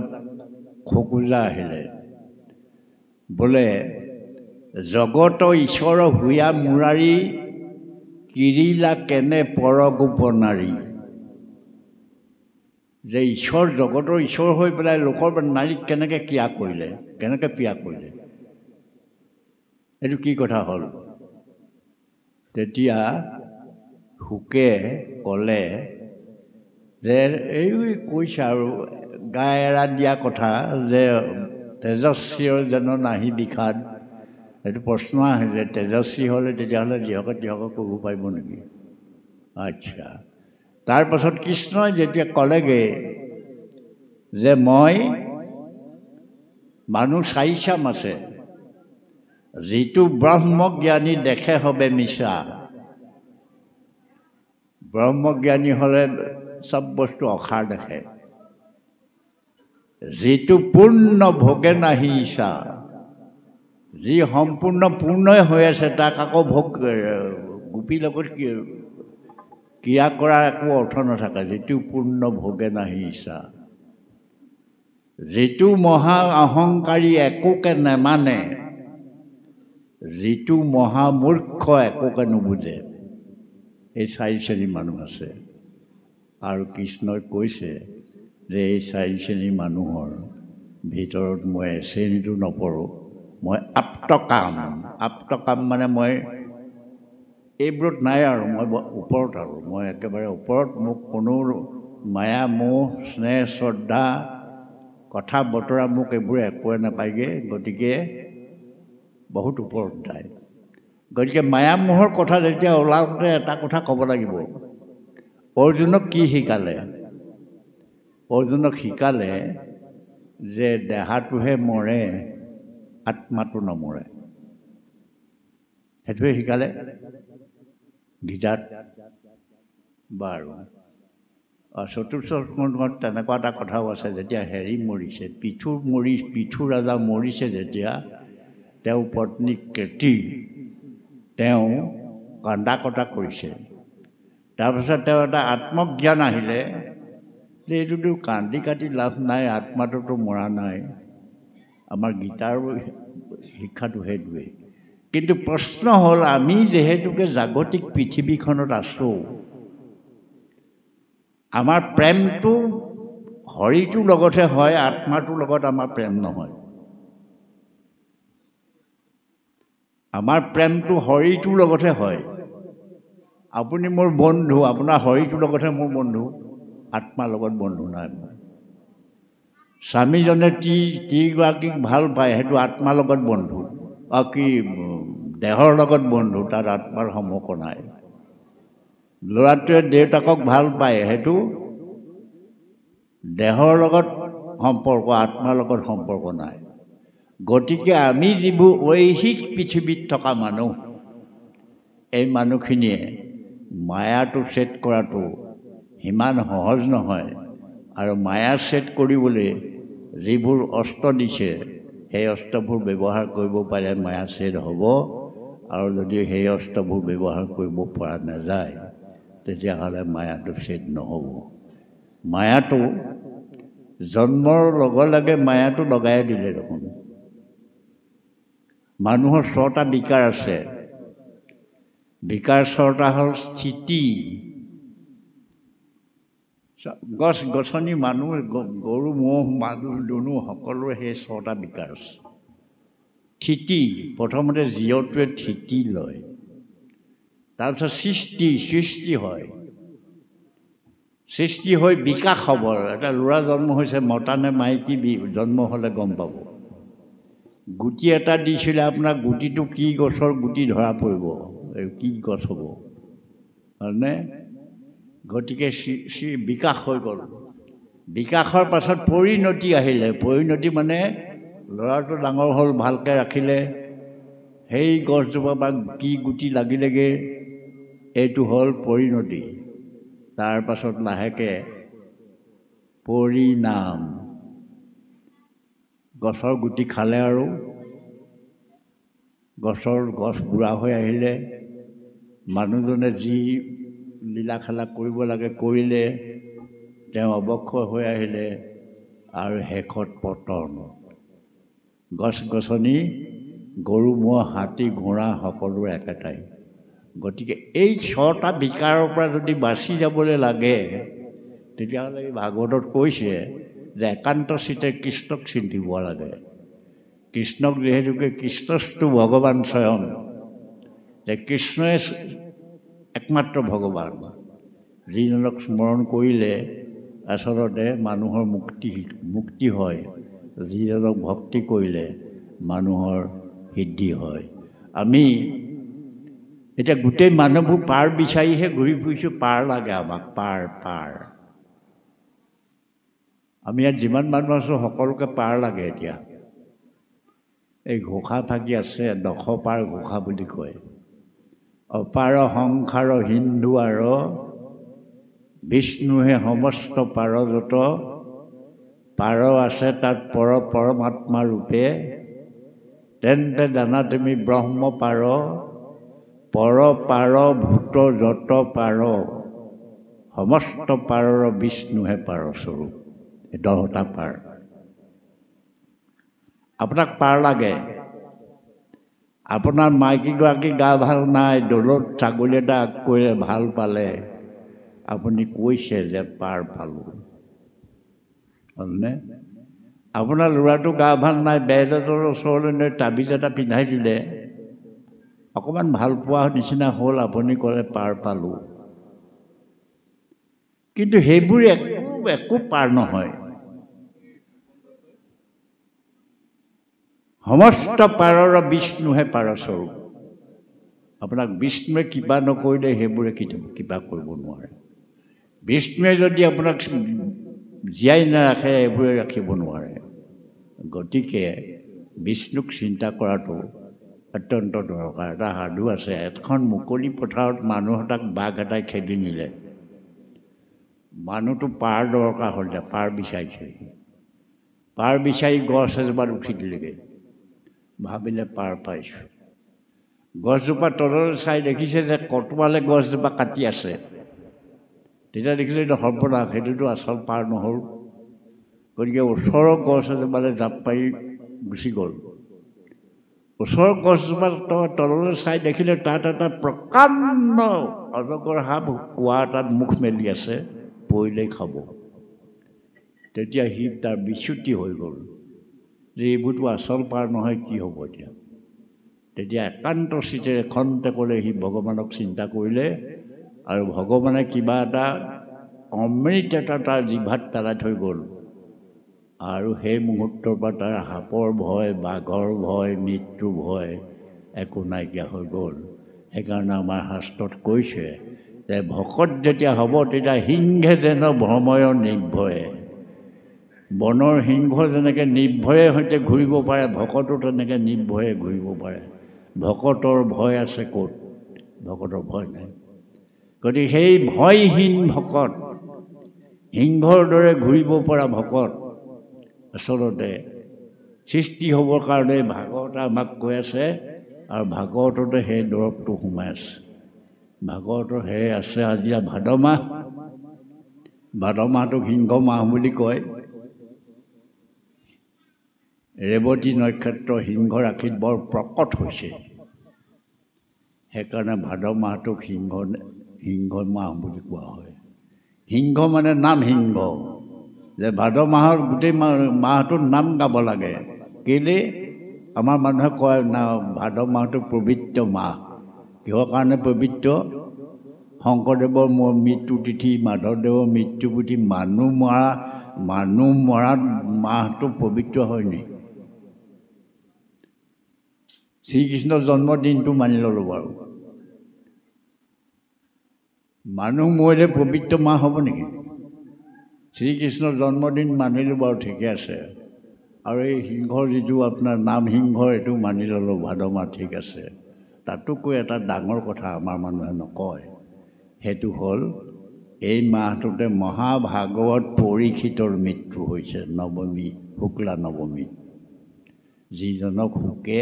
খোকোজা আহিলে বোলে জগত ঈশ্বৰ হুয়া মুৰাৰী কিৰিলা কেনে পৰগোপনাৰী যে ঈশ্বৰ জগতৰ ঈশ্বৰ হৈ পেলাই লোকৰ নাৰীক কেনেকৈ ক্ৰিয়া কৰিলে এইটো কি কথা হ'ল তেতিয়া হুকে ক'লে যে এই কৈছে আৰু গাই এৰা দিয়া কথা যে তেজস্বীৰ যেন নাহি বিষাদ এইটো প্ৰশ্ন আহিছে তেজস্বী হ'লে তেতিয়াহ'লে যিহকে ক'ব পাৰিব নেকি আচ্ছা তাৰপাছত কৃষ্ণই যেতিয়া ক'লেগৈ যে মই মানুহ 4 চাম আছে যিটো ব্ৰহ্মজ্ঞানী দেখে হবে মিছা ব্ৰহ্মজ্ঞানী হ'লে চব বস্তু অসাৰ দেখে যিটো পূৰ্ণ ভোগে নাহি ইচ্ছা যি সম্পূৰ্ণ পূৰ্ণই হৈ আছে তাক আকৌ ভোগ গোপীৰ লগত ক্ৰিয়া কৰাৰ একো অৰ্থ নাথাকে যিটো পূৰ্ণ ভোগে নাহি ইচ্ছা যিটো মহা অহংকাৰী একোকে নেমানে যিটো মহামূৰ্খ একোকে নুবুজে এই 4 শ্ৰেণীৰ মানুহ আছে আৰু কৃষ্ণই কৈছে যে এই 4 শ্ৰেণীৰ মানুহৰ ভিতৰত মই শ্ৰেণীটো নপৰোঁ মই আপ্তকাম মানে মই এইবোৰত নাই আৰু মই ওপৰত আৰু মই একেবাৰে ওপৰত মোক কোনো মায়া মোহ স্নেহ শ্ৰদ্ধা কথা বতৰা মোক এইবোৰে একোৱে নাপায়গৈ গতিকে বহুত ওপৰত যায় গতিকে মায়া মোহৰ কথা যেতিয়া ওলাওঁতে এটা কথা ক'ব লাগিব অৰ্জুনক কি শিকালে অৰ্জুনক শিকালে যে দেহাটোহে মৰে আত্মাটো নমৰে সেইটোৱে শিকালে গীতাত। বাৰু চতুৰ্থ স্কন্ধত তেনেকুৱা এটা কথাও আছে, যেতিয়া হেৰি মৰিছে, পিথু ৰজা মৰিছে, যেতিয়া তেওঁ পত্নী কেতি তেওঁ কান্দা কটা কৰিছে। তাৰপিছত তেওঁ এটা আত্মজ্ঞান আহিলে যে এইটোতো কান্দি কাটি লাভ নাই, আত্মাটোতো মৰা নাই। আমাৰ গীতাৰ শিক্ষাটো সেইটোৱে। কিন্তু প্ৰশ্ন হ'ল, আমি যিহেতুকে জাগতিক পৃথিৱীখনত আছোঁ, আমাৰ প্ৰেমটো হৰিটোৰ লগতহে হয়, আত্মাটোৰ লগত আমাৰ প্ৰেম নহয়। আমাৰ প্ৰেমটো হৰিটোৰ লগতহে হয়। আপুনি মোৰ বন্ধু, আপোনাৰ হৰিটোৰ লগতহে মোৰ বন্ধু, আত্মাৰ লগত বন্ধু নাই। স্বামীজনে তিৰিগৰাকীক ভাল পায়, সেইটো আত্মাৰ লগত বন্ধু, কি দেহৰ লগত বন্ধু, তাত আত্মাৰ সম্পৰ্ক নাই। ল'ৰাটোৱে দেউতাকক ভাল পায়, সেইটো দেহৰ লগত সম্পৰ্ক, আত্মাৰ লগত সম্পৰ্ক নাই। গতিকে আমি যিবোৰ ঐহিক পৃথিৱীত থকা মানুহ, এই মানুহখিনিয়ে মায়াটো ছেদ কৰাটো সিমান সহজ নহয়। আৰু মায়া ছেদ কৰিবলৈ যিবোৰ অস্ত্ৰ দিছে, সেই অস্ত্ৰবোৰ ব্যৱহাৰ কৰিব পাৰে, মায়া ছেদ হ'ব। আৰু যদি সেই অস্ত্ৰবোৰ ব্যৱহাৰ কৰিব পৰা নাযায়, তেতিয়াহ'লে মায়াটো ছেদ নহ'ব। মায়াটো জন্মৰ লগে লগে মায়াটো লগাই দিলে দেখোন। মানুহৰ 6টা বিকাৰ আছে। বিকাৰ 6টা হ'ল স্থিতি, গছ গছনি, মানুহ, গৰু ম'হ, মানুহ দুনু সকলোৰে সেই 6টা বিকাৰ আছে। স্থিতি, প্ৰথমতে জীৱটোৱে স্থিতি লয়, তাৰপিছত সৃষ্টি হয়, সৃষ্টি হৈ বিকাশ হ'ব। এটা ল'ৰা জন্ম হৈছে, মতা নে মাইকী জন্ম হ'লে গম পাব। গুটি এটা দিছিলে আপোনাক, গুটিটো কি গছৰ গুটি ধৰা পৰিব, কি গছ হ'ব, হয়নে? গতিকে বিকাশ হৈ গ'ল। বিকাশৰ পাছত পৰিণতি আহিলে। পৰিণতি মানে ল'ৰাটো ডাঙৰ হ'ল, ভালকৈ ৰাখিলে, সেই গছজোপা বা কি গুটি লাগিলেগৈ, এইটো হ'ল পৰিণতি। তাৰ পাছত লাহেকৈ পৰিণাম, গছৰ গুটি খালে আৰু গছ বুঢ়া হৈ আহিলে, মানুহজনে যি লীলা খেলা কৰিব লাগে কৰিলে, তেওঁ অৱক্ষয় হৈ আহিলে, আৰু শেষত পতন। গছ গছনি, গৰু ম'হ, হাতী ঘোঁৰা সকলোৰে একেটাই। গতিকে এই 6টা বিকাৰৰ পৰা যদি বাচি যাবলৈ লাগে, তেতিয়াহ'লে এই ভাগৱতত কৈছে যে একান্ত চিত্তে কৃষ্ণক চিন্তিব লাগে। কৃষ্ণক যিহেতুকে কৃষ্ণস্তু ভগৱান স্বয়ং, যে কৃষ্ণই একমাত্ৰ ভগৱান, যিজনক স্মৰণ কৰিলে আচলতে মানুহৰ মুক্তি হয়, যিজনক ভক্তি কৰিলে মানুহৰ সিদ্ধি হয়। আমি এতিয়া গোটেই মানুহবোৰ পাৰ বিচাৰিহে ঘূৰি ফুৰিছোঁ, পাৰ লাগে আমাক, পাৰ। আমি ইয়াত যিমান মানুহ আছোঁ সকলোকে পাৰ লাগে। এতিয়া এই ঘোষা থাকি আছে, 10 পাৰ ঘোষা বুলি কয়। অপাৰ সংসাৰ হিন্দু আৰু বিষ্ণুহে সমস্ত পাৰযত, পাৰ আছে তাত পৰমাত্মা ৰূপে, তেন্তে জানা তুমি ব্ৰহ্ম পাৰ, পাৰ ভূত যত পাৰ, সমস্ত পাৰৰ বিষ্ণুহে পাৰস্বৰূপ। 10টা পাৰ। আপোনাক পাৰ লাগে। আপোনাৰ মাইকীগৰাকী গা ভাল নাই, দলত ছাগলী এটা কৰিলে ভাল পালে, আপুনি কৈছে যে পাৰ পালোঁ, হয়নে? আপোনাৰ ল'ৰাটো গা ভাল নাই, বেজৰ ওচৰলৈ লৈ তাবিজ এটা পিন্ধাই দিলে, অকণমান ভাল পোৱা নিচিনা হ'ল, আপুনি ক'লে পাৰ পালোঁ। কিন্তু সেইবোৰ একো পাৰ নহয়। সমস্ত পাৰৰ বিষ্ণুহে পাৰস্বৰূপ। আপোনাক বিষ্ণুৱে কিবা নকৰিলে সেইবোৰে কিবা কৰিব নোৱাৰে। বিষ্ণুৱে যদি আপোনাক জীয়াই নাৰাখে, এইবোৰে ৰাখিব নোৱাৰে। গতিকে বিষ্ণুক চিন্তা কৰাটো অত্যন্ত দৰকাৰ। এটা সাধু আছে, এখন মুকলি পথাৰত মানুহ এটাক বাঘ এটাই খেদি নিলে। মানুহটো পাৰ দৰকাৰ হ'ল, যে পাৰ বিচাৰিছে। পাৰ বিচাৰি গছ এজোপাত উঠি দিলেগৈ। ভাবিলে পাৰ পাইছোঁ। গছজোপা তললৈ চাই দেখিছে যে কটোৱালে গছজোপা কাটি আছে। তেতিয়া দেখিছে এইটো সৰ্বনাশ, সেইটোতো আচল পাৰ নহ'ল। গতিকে ওচৰৰ গছ এজোপালৈ জাপ পাৰি গুচি গ'ল। ওচৰৰ গছজোপা তললৈ চাই দেখিলে তাত এটা প্ৰকাণ্ড অজগৰ সাপ কুঁৱা এটাত মুখ মেলি আছে, পৰিলেই খাব। তেতিয়া সি তাৰ বিচ্যুতি হৈ গ'ল যে এইবোৰতো আচল পাৰ নহয়, কি হ'ব এতিয়া। তেতিয়া একান্ত চিতেৰে খন্তেকলৈ সি ভগৱানক চিন্তা কৰিলে, আৰু ভগৱানে কিবা এটা অমৃত এটা তাৰ জিভাত পেলাই থৈ গ'ল। আৰু সেই মুহূৰ্তৰ পৰা তাৰ সাপৰ ভয়, বাঘৰ ভয়, মৃত্যু ভয় একো নাইকিয়া হৈ গ'ল। সেইকাৰণে আমাৰ শাস্ত্ৰত কৈছে যে ভকত যেতিয়া হ'ব তেতিয়া সিংহে যেন ভ্ৰময় নিৰ্ভয়ে। বনৰ সিংহ যেনেকৈ নিৰ্ভয়ে সৈতে ঘূৰিব পাৰে, ভকতো তেনেকৈ নিৰ্ভয়ে ঘূৰিব পাৰে। ভকতৰ ভয় আছে ক'ত? ভকতৰ ভয় নাই। গতিকে সেই ভয়হীন ভকত, সিংহৰ দৰে ঘূৰিব পৰা ভকত আচলতে সৃষ্টি হ'বৰ কাৰণে ভাগৱতে আমাক কৈ আছে, আৰু ভাগৱততে সেই দৰৱটো সোমাই আছে। ভাগৱতৰ সেই আছে আজি ভাদ মাহ। ভাদ মাহটোক সিংহ মাহ বুলি কয়। ৰেৱতী নক্ষত্ৰ সিংহ ৰাশিত বৰ প্ৰকট হৈছে, সেইকাৰণে ভাদ মাহটোক সিংহ মাহ বুলি কোৱা হয়। সিংহ মানে নাম সিংহ, যে ভাদ মাহৰ গোটেই মাহটোত নাম গাব লাগে। কেলৈ? আমাৰ মানুহে কয় না ভাদ মাহটো পবিত্ৰ মাহ। কিহৰ কাৰণে পবিত্ৰ? শংকৰদেৱৰ মৃত্যু তিথি, মাধৱদেৱৰ মৃত্যু তিথি, মানুহ মৰা মাহটো পবিত্ৰ হয়নি? শ্ৰীকৃষ্ণৰ জন্মদিনটো মানি ল'লোঁ বাৰু। মানুহ মৰিলে পবিত্ৰ মাহ হ'ব নেকি? শ্ৰীকৃষ্ণৰ জন্মদিন মানিলোঁ বাৰু, ঠিকে আছে। আৰু এই সিংহৰ যিটো আপোনাৰ নাম সিংহৰ, এইটো মানি ল'লোঁ ভাদ মাহ, ঠিক আছে। তাতোকৈ এটা ডাঙৰ কথা আমাৰ মানুহে নকয়, সেইটো হ'ল এই মাহটোতে মহাভাগৱত পৰীক্ষিতৰ মৃত্যু হৈছে, নৱমী, শুক্লা নৱমী। যিজনক শুকে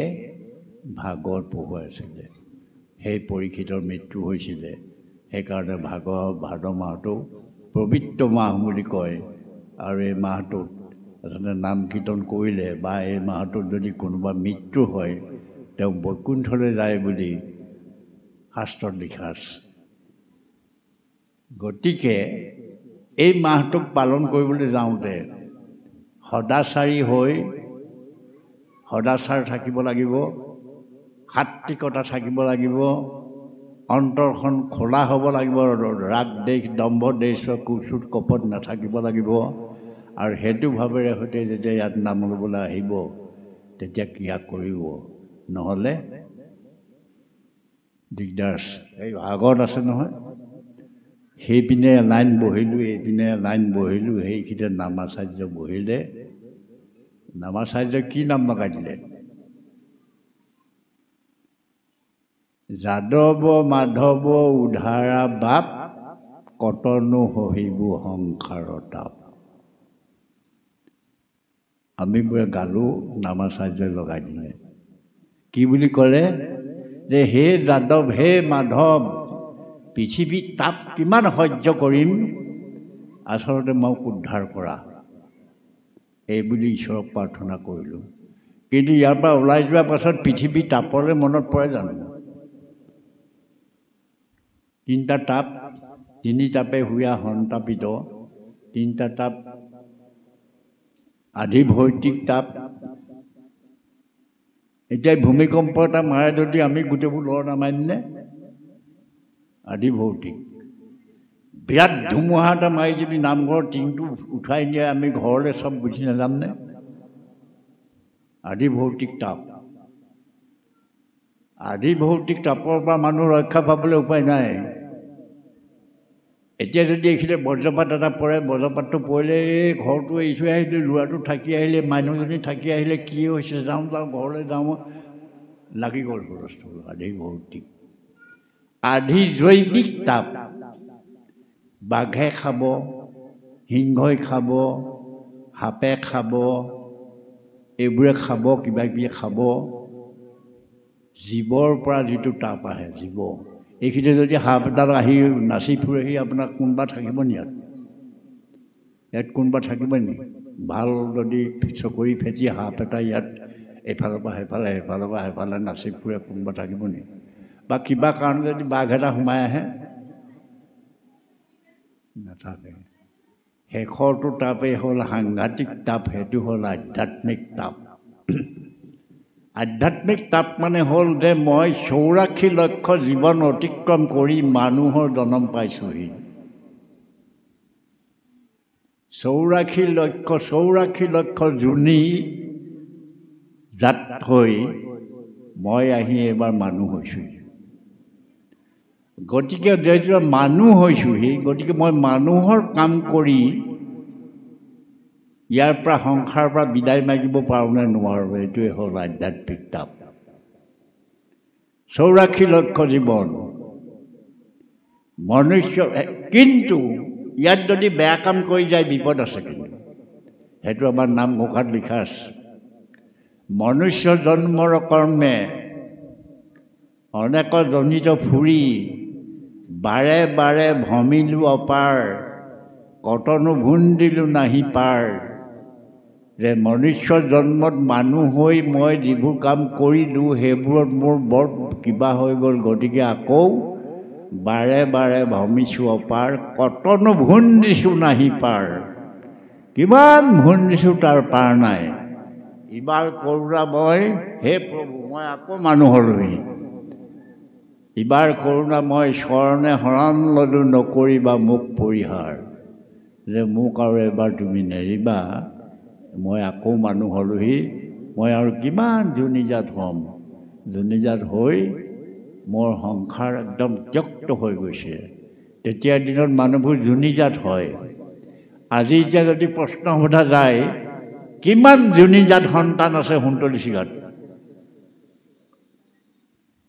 ভাগৱত পঢ়ুৱাইছিলে, সেই পৰীক্ষিতৰ মৃত্যু হৈছিলে। সেইকাৰণে ভাদ মাহটো পবিত্ৰ মাহ বুলি কয়। আৰু এই মাহটোত আচলতে নাম কীৰ্তন কৰিলে বা এই মাহটোত যদি কোনোবা মৃত্যু হয়, তেওঁ বৈকুণ্ঠলৈ যায় বুলি শাস্ত্ৰত লিখা আছে। গতিকে এই মাহটোক পালন কৰিবলৈ যাওঁতে সদাচাৰী হৈ সদাচাৰ থাকিব লাগিব, সাত্বিকতা থাকিব লাগিব, অন্তৰখন খোলা হ'ব লাগিব, ৰাগ দেশ দম্ভ দেশ কুচুট কপট নাথাকিব লাগিব। আৰু সেইটো ভাৱেৰে সৈতে যেতিয়া ইয়াত নাম ল'বলৈ আহিব, তেতিয়া ক্ৰিয়া কৰিব, নহ'লে দিগদাৰ আছে। এই ভাগৱত আছে নহয়, সেইপিনে লাইন বহিলোঁ, এইপিনে লাইন বহিলোঁ, সেইখিনিতে নামাচাৰ্য বহিলে। নামাচাৰ্য কি নাম লগাই দিলে? যাদৱ মাধৱ উধাৰা বাপ, কতনো সহিব সংসাৰ তাপ। আমি বোৰে গালোঁ, নামাচাৰ্যই লগাই দিলে। কি বুলি ক'লে? যে হে যাদৱ, হে মাধৱ, পৃথিৱীত তাপ কিমান সহ্য কৰিম, আচলতে মোক উদ্ধাৰ কৰা, এইবুলি ঈশ্বৰক প্ৰাৰ্থনা কৰিলোঁ। কিন্তু ইয়াৰ পৰা ওলাই যোৱাৰ পাছত পৃথিৱী তাপলৈ মনত পৰে জানো? তিনিটা তাপ, তিনি তাপে হুয়া সন্তাপিত, তিনিটা তাপ, আধি ভৌতিক তাপ। এতিয়া ভূমিকম্প এটা মাৰে যদি আমি গোটেইবোৰ লৰ নামাৰিমনে? আধি ভৌতিক। বিৰাট ধুমুহা এটা মাৰি যদি নামঘৰৰ টিংটো উঠাই নিয়ে, আমি ঘৰলৈ চব গুচি নাযামনে? আধি ভৌতিক তাপ। আধি ভৌতিক তাপৰ পৰা মানুহ ৰক্ষা পাবলৈ উপায় নাই। এতিয়া যদি এইখিনি বজ্ৰপাত এটা পৰে, বজ্ৰপাতটো পৰিলে এই ঘৰটো এৰি থৈ আহিলে, ল'ৰাটো থাকি আহিলে, মানুহজনী থাকি আহিলে, কি হৈছে, যাওঁ ঘৰলৈ যাওঁ, লাগি গ'ল হুলস্থুল, আধি ভৌতিক, আধি জৈৱিক তাপ। বাঘে খাব, সিংহই খাব, সাপে খাব, এইবোৰে খাব, কিবা কিবি খাব। জীৱৰ পৰা যিটো তাপ আহে, জীৱ, এইখিনি যদি সাপ এডাল আহি নাচি ফুৰেহি, আপোনাক কোনোবা থাকিব নি ইয়াত? ইয়াত কোনোবা থাকিব নি? ভাল যদি চকৰি ফেটি সাপ এটা ইয়াত এইফালৰ পৰা সেইফালে, সেইফালৰ পৰা সেইফালে নাচি ফুৰে, কোনোবা থাকিব নি? বা কিবা কাৰণে যদি বাঘ এটা সোমাই আহে, নাথাকে। শেষৰটো তাপেই হ'ল সাংঘাতিক তাপ, সেইটো হ'ল আধ্যাত্মিক তাপ। আধ্যাত্মিক তাপ মানে হ'ল যে মই 84 লক্ষ জীৱন অতিক্ৰম কৰি মানুহৰ জন্ম পাইছোঁহি। 84 লক্ষ জোনী জাত হৈ মই আহি এইবাৰ মানুহ হৈছোঁহি। গতিকে যেতিয়া মানুহ হৈছোঁহি, গতিকে মই মানুহৰ কাম কৰি ইয়াৰ পৰা সংসাৰৰ পৰা বিদায় মাগিব পাৰোঁ নে নোৱাৰোঁ, এইটোৱে হ'ল আধ্যাত্মিক তাপ। 84 লক্ষ জীৱন মনুষ্য, কিন্তু ইয়াত যদি বেয়া কাম কৰি যায় বিপদ আছে। কিন্তু সেইটো আমাৰ নামঘোষাত লিখা আছে, মনুষ্য জন্মৰ কৰ্মে অনেক জনিত ফুৰি বাৰে বাৰে ভমিলো অপাৰ, কতনো ভুন দিলো নাহি পাৰ। যে মনুষ্য জন্মত মানুহ হৈ মই যিবোৰ কাম কৰিলোঁ সেইবোৰত মোৰ বৰ কিবা হৈ গ'ল, গতিকে আকৌ বাৰে বাৰে ভমিছোঁ অপাৰ, কতনো ভুন দিছোঁ নাহি পাৰ। কিমান ভুন দিছোঁ তাৰ পাৰ নাই। ইবাৰ কৰোণাময়, হে প্ৰভু মই আকৌ মানুহ হ'লোহি। ইবাৰ কৰোণাময় শৰণে শৰণ ল'লোঁ, নকৰিবা মোক পৰিহাৰ। যে মোক আৰু এবাৰ তুমি নেৰিবা, মই আকৌ মানুহ হ'লোহি। মই আৰু কিমান জুনিজাত হ'ম, জুনিজাত হৈ মোৰ সংসাৰ একদম ত্যক্ত হৈ গৈছে। তেতিয়াৰ দিনত মানুহবোৰ জুনিজাত হয়। আজি এতিয়া যদি প্ৰশ্ন সোধা যায়, কিমান জুনিজাত সন্তান আছে সুন্তলীচিগাত?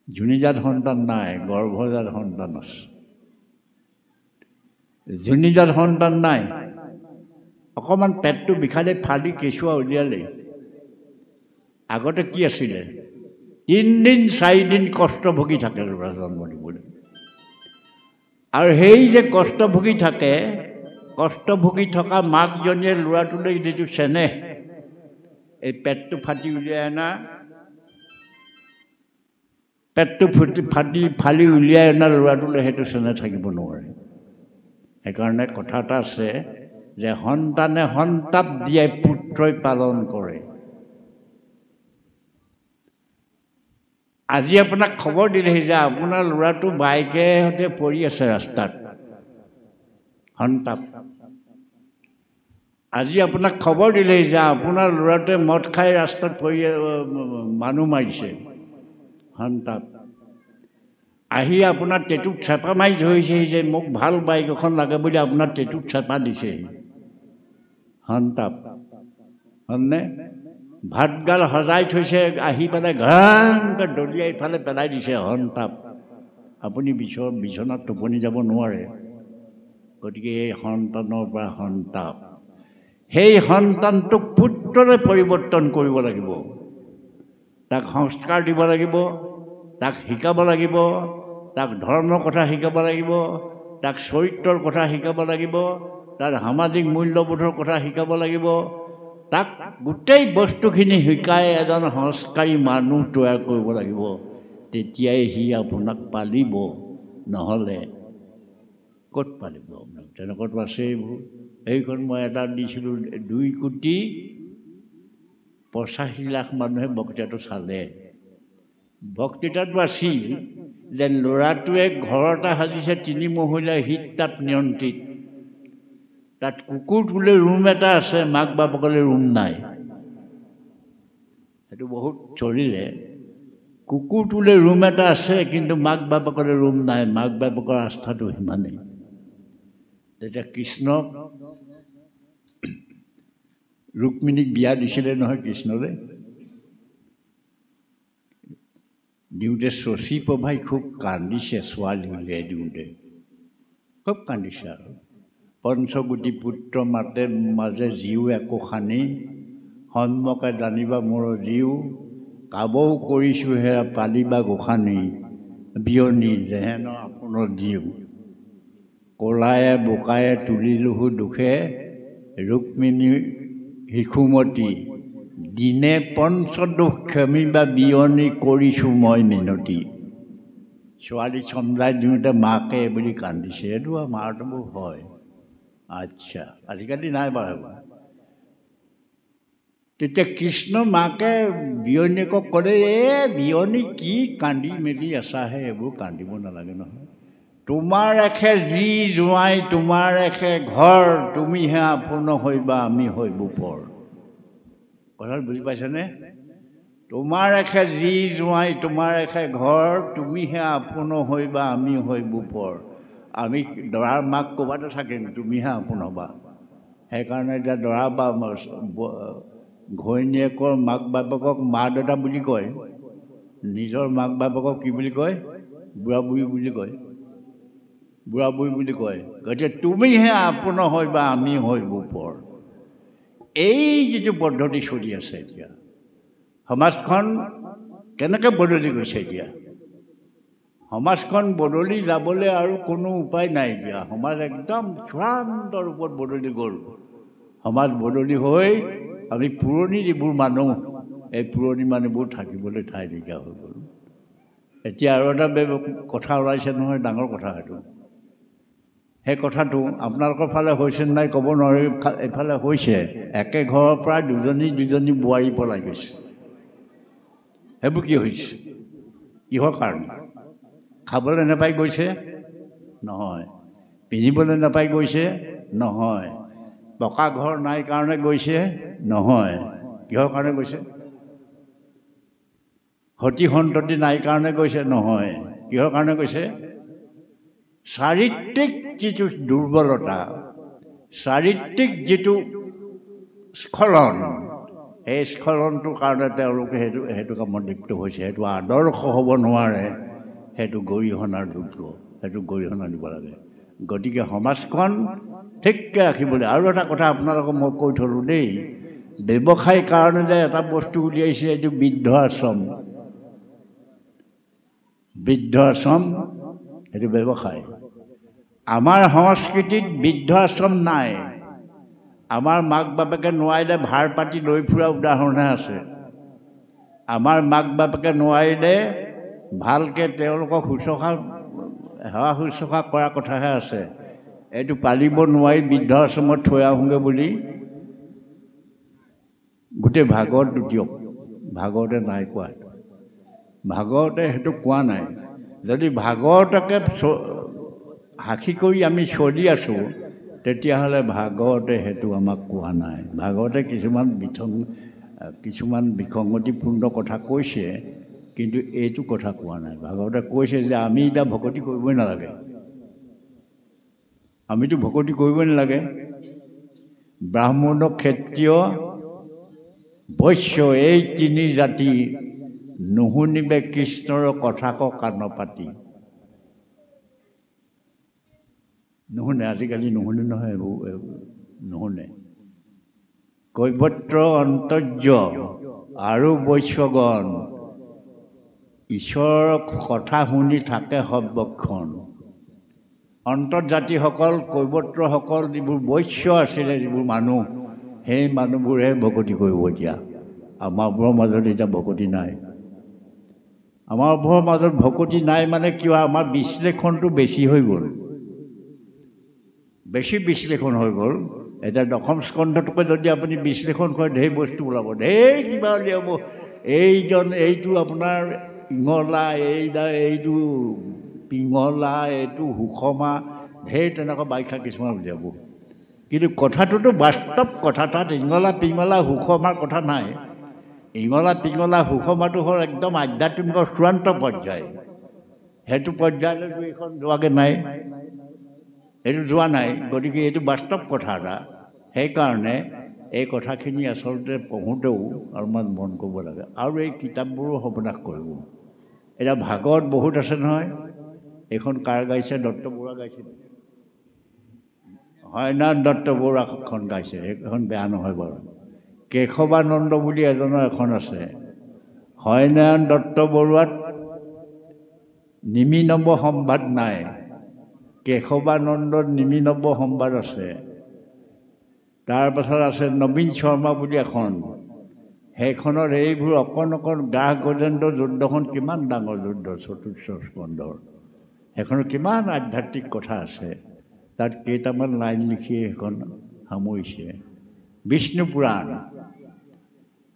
জুনিজাত সন্তান নাই, গৰ্ভজাত সন্তান আছে। জুনিজাত সন্তান নাই। অকণমান পেটটো বিষালে ফালি কেঁচুৱা উলিয়ালে। আগতে কি আছিলে? 3 দিন 4 দিন কষ্ট ভুগি থাকে ল'ৰা জন্ম দিবলৈ। আৰু সেই যে কষ্ট ভুগি থাকে, কষ্ট ভুগি থকা মাকজনীয়ে ল'ৰাটোলৈ যিটো চেনেহ, এই পেটটো ফাটি উলিয়াই অনা, পেটটো ফালি উলিয়াই অনা ল'ৰাটোলৈ সেইটো চেনেহ থাকিব নোৱাৰে। সেইকাৰণে কথা এটা আছে যে সন্তানে সন্তাপ দিয়াই পুত্ৰই পালন কৰে। আজি আপোনাক খবৰ দিলেহি যে আপোনাৰ ল'ৰাটো বাইকে সৈতে পৰি আছে ৰাস্তাত, সন্তাপ। আজি আপোনাক খবৰ দিলেহি যে আপোনাৰ ল'ৰাটোৱে মদ খাই ৰাস্তাত পৰি মানুহ মাৰিছে, সন্তাপ। আহি আপোনাৰ টেটুত চেপা মাৰি ধৰিছেহি যে মোক ভাল বাইক এখন লাগে বুলি আপোনাৰ টেটুত চেপা দিছেহি, সন্তাপ। হয়নে? ভাতগাল সজাই থৈছে, আহি পেলাই ঘাংকৈ দলিয়াই ইফালে পেলাই দিছে, সন্তাপ। আপুনি বিচনাত টোপনি যাব নোৱাৰে। গতিকে এই সন্তানৰ পৰা সন্তাপ। সেই সন্তানটোক পুত্ৰৰে পৰিৱৰ্তন কৰিব লাগিব। তাক সংস্কাৰ দিব লাগিব, তাক শিকাব লাগিব, তাক ধৰ্মৰ কথা শিকাব লাগিব, তাক চৰিত্ৰৰ কথা শিকাব লাগিব, তাৰ সামাজিক মূল্যবোধৰ কথা শিকাব লাগিব। তাক গোটেই বস্তুখিনি শিকাই এজন সংস্কাৰী মানুহ তৈয়াৰ কৰিব লাগিব। তেতিয়াই সি আপোনাক পালিব, নহ'লে ক'ত পালিব আপোনাক? তেনেকুৱাতো আছে এইবোৰ। এইখন মই এটা দিছিলোঁ, 2,85,00,000 মানুহে বক্তৃতাটো চালে। বক্তৃতাটো আছিল যে ল'ৰাটোৱে ঘৰ এটা সাজিছে 3 মহলীয়া শীত তাপ নিয়ন্ত্ৰিত। তাত কুকুৰটোলৈ ৰুম এটা আছে, মাক বাপেকলৈ ৰুম নাই। সেইটো বহুত চলিলে। কুকুৰটোলৈ ৰুম এটা আছে, কিন্তু মাক বাপেকলৈ ৰুম নাই। মাক বাপেকৰ আস্থাটো সিমানেই। তেতিয়া কৃষ্ণক ৰুক্মিণীক বিয়া দিছিলে নহয় কৃষ্ণলৈ। দিওঁতে শশীপ্ৰভাই খুব কান্দিছে, ছোৱালী উলিয়াই দিওঁতে খুব কান্দিছে। আৰু পঞ্চকোটি পুত্ৰ মাতে মাজে জীও একো সানি, সন্মুখে জানিবা মোৰ জীও, কাবও কৰিছোঁ হেৰা পালিবা গোসানী, বিয়নী যেহেন আপোনাৰ জীও। কলায়ে বোকায়ে তুলিলোহু দুখে, ৰুক্মিণী শিশুমতী, দিনে পঞ্চদোষ ক্ষমিবা বিয়নী কৰিছোঁ মই মিনতি। ছোৱালী চন্দ্ৰাই দিওঁতে মাকে বুলি কান্দিছে। এইটো মাৰটো হয়। আচ্ছা, আজিকালি নাই বাৰু। তেতিয়া কৃষ্ণ মাকে বিয়নীয়েকক ক'লে, বিয়নী কি কান্দি মেলি আছাহে, এইবোৰ কান্দিব নালাগে নহয়। তোমাৰ এখে যি জোঁৱাই তোমাৰ এখে ঘৰ, তুমিহে আপোন হৈবা আমি হৈবো পৰ। কথাটো বুজি পাইছেনে? তোমাৰ এখে যি জোঁৱাই তোমাৰ এখে ঘৰ, তুমিহে আপোন হৈবা আমি হৈবো পৰ। আমি দৰাৰ মাক ক'ৰবাতে থাকিম, তুমিহে আপোন হ'বা। সেইকাৰণে এতিয়া দৰা বা ঘৈণীয়েকৰ মাক বাপেকক মা দেউতা বুলি কয়, নিজৰ মাক বাপেকক কি বুলি কয়? বুঢ়া বুঢ়ী বুলি কয়, বুঢ়া বুঢ়ী বুলি কয়। গতিকে তুমিহে আপোন হৈবা আমি হৈবো পৰ। এই যিটো পদ্ধতি চলি আছে এতিয়া, সমাজখন কেনেকৈ বদলি গৈছে এতিয়া? সমাজখন বদলি যাবলৈ আৰু কোনো উপায় নাই এতিয়া। সমাজ একদম চূড়ান্ত ৰূপত বদলি গ'ল। সমাজ বদলি হৈ আমি পুৰণি যিবোৰ মানুহ, এই পুৰণি মানুহবোৰ থাকিবলৈ ঠাই নাইকিয়া হৈ গ'ল। এতিয়া আৰু এটা কথা ওলাইছে নহয়, ডাঙৰ কথা সেইটো। সেই কথাটো আপোনালোকৰ ফালে হৈছে নাই ক'ব নোৱাৰি, এইফালে হৈছে। একে ঘৰৰ পৰা দুজনী বোৱাৰী পলাই গৈছে। সেইবোৰ কি হৈছে? কিহৰ কাৰণে? খাবলৈ নাপাই গৈছে? নহয়। পিন্ধিবলৈ নাপাই গৈছে? নহয়। পকা ঘৰ নাই কাৰণে গৈছে? নহয়। কিহৰ কাৰণে গৈছে? সতি সন্ততি নাই কাৰণে গৈছে? নহয়। কিহৰ কাৰণে গৈছে? চাৰিত্ৰিক যিটো দুৰ্বলতা, চাৰিত্ৰিক যিটো স্খলন, সেই স্খলনটোৰ কাৰণে তেওঁলোকে সেইটো কামত লিপ্ত হৈছে। সেইটো আদৰ্শ হ'ব নোৱাৰে, সেইটো গৰিহণাৰ যোগ্য, সেইটো গৰিহণা দিব লাগে। গতিকে সমাজখন ঠিককৈ ৰাখিবলৈ আৰু এটা কথা আপোনালোকক মই কৈ থ'লোঁ দেই, ব্যৱসায়ৰ কাৰণে যে এটা বস্তু উলিয়াইছে, এইটো বৃদ্ধ আশ্ৰম। বৃদ্ধ আশ্ৰম সেইটো ব্যৱসায়। আমাৰ সংস্কৃতিত বৃদ্ধ আশ্ৰম নাই। আমাৰ মাক বাপেকে নোৱাৰিলে ভাৰ পাতি লৈ ফুৰা উদাহৰণহে আছে। আমাৰ মাক বাপেকে নোৱাৰিলে ভালকৈ তেওঁলোকক সেৱা শুশ্ৰূষা কৰাৰ কথাহে আছে। এইটো পালিব নোৱাৰি বৃদ্ধ আশ্ৰমত থৈ আহোঁগৈ বুলি গোটেই ভাগৱত দিয়ক, ভাগৱতে নাই কোৱা। ভাগৱতে সেইটো কোৱা নাই। যদি ভাগৱতকে সাক্ষী কৰি আমি চলি আছোঁ, তেতিয়াহ'লে ভাগৱতে সেইটো আমাক কোৱা নাই। ভাগৱতে কিছুমান বিসংগতিপূৰ্ণ কথা কৈছে, কিন্তু এইটো কথা কোৱা নাই। ভাগৱতে কৈছে যে আমি এতিয়া ভকতি কৰিবই নালাগে। আমিতো ভকতি কৰিবই নালাগে। ব্ৰাহ্মণ, ক্ষত্ৰিয়, বৈশ্য, এই তিনি জাতি নুশুনিবে কৃষ্ণৰ কথা কাণ পাতি। নুশুনে, আজিকালি নুশুনে নহয়, এইবোৰ নুশুনে। কৈৱৰ্ত অন্তৰ্য আৰু বৈশ্যগণ, ঈশ্বৰৰ কথা শুনি থাকে সৰ্বক্ষণ। অন্তৰ্জাতিসকল, কৈৱৰ্তসকল, যিবোৰ বৈশ্য আছিলে, যিবোৰ মানুহ, সেই মানুহবোৰহে ভকতি কৰিব এতিয়া। আমাৰবোৰৰ মাজত এতিয়া ভকতি নাই। আমাৰবোৰৰ মাজত ভকতি নাই মানে কিয়? আমাৰ বিশ্লেষণটো বেছি হৈ গ'ল, বেছি বিশ্লেষণ হৈ গ'ল। এতিয়া দশম স্কন্ধটোকে যদি আপুনি বিশ্লেষণ কৰে, ঢেৰ বস্তু ওলাব, ঢেৰ কিবা উলিয়াব। এইটো আপোনাৰ ইঙলা, এইটো পিঙলা, এইটো সুষমা, ঢেৰ তেনেকুৱা ব্যাখ্যা কিছুমান উলিয়াব। কিন্তু কথাটোতো বাস্তৱ কথা। তাত ইঙলা পিঙলা সুষমাৰ কথা নাই। ইঙলা পিঙলা সুষমাটো হ'ল একদম আধ্যাত্মিকৰ চূড়ান্ত পৰ্যায়। সেইটো পৰ্যায়লৈতো এইখন যোৱাগৈ নাই, এইটো যোৱা নাই। গতিকে এইটো বাস্তৱ কথা এটা। সেইকাৰণে এই কথাখিনি আচলতে পঢ়োঁতেও অলপমান মন কৰিব লাগে। আৰু এই কিতাপবোৰো সৰ্বনাশ কৰিব। এতিয়া ভাগৱত বহুত আছে নহয়। এইখন কাৰ গাইছে? দত্ত বৰুৱা গাইছে। হয়নাৰায়ণ দত্ত বৰুৱাখন গাইছে, সেইখন বেয়া নহয় বাৰু। কেশৱানন্দ বুলি এজনৰ এখন আছে। হয়নাৰায়ণ দত্ত বৰুৱাত নিমিনৱ সম্বাদ নাই, কেশৱানন্দৰ নিমিনৱ সম্বাদ আছে। তাৰপাছত আছে নবীন শৰ্মা বুলি এখন, সেইখনত এইবোৰ অকণ অকণ গ্ৰাস গজেন্দ্ৰ যুদ্ধখন কিমান ডাঙৰ যুদ্ধ, চতুৰ্থ স্কন্ধৰ। সেইখনত কিমান আধ্যাত্মিক কথা আছে, তাত কেইটামান লাইন লিখি সেইখন সামৰিছে। বিষ্ণু পুৰাণ,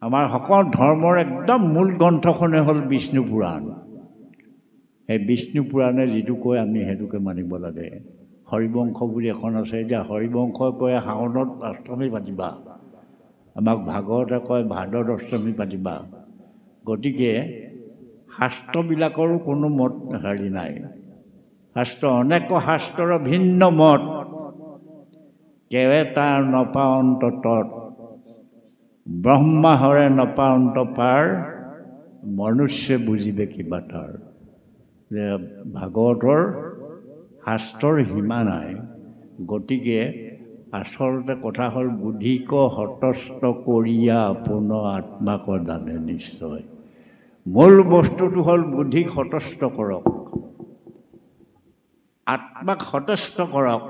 আমাৰ সকলো ধৰ্মৰ একদম মূল গ্ৰন্থখনে হ'ল বিষ্ণু পুৰাণ। সেই বিষ্ণু পুৰাণে যিটো কয় আমি সেইটোকে মানিব লাগে। হৰিবংশ বুলি এখন আছে, এতিয়া হৰিবংশই কয় শাওণত অষ্টমী পাতিবা, আমাক ভাগৱতে কয় ভাদত অষ্টমী পাতিবা। গতিকে শাস্ত্ৰবিলাকৰো কোনো মত হেৰি নাই। শাস্ত্ৰ অনেক শাস্ত্ৰৰ ভিন্ন মত, কেৱে তাৰ নপাৱন্ত তত, ব্ৰহ্মা হৰে নপাৱন্ত পাৰ, মনুষ্যে বুজিবে কিবা তাৰ। যে ভাগৱতৰ শাস্ত্ৰৰ সীমা নাই। গতিকে আচলতে কথা হ'ল বুদ্ধিক হতস্থ কৰিয়া আপোন আত্মাক জানে নিশ্চয়। মূল বস্তুটো হ'ল বুদ্ধিক হতস্থ কৰক, আত্মাক হতস্থ কৰক,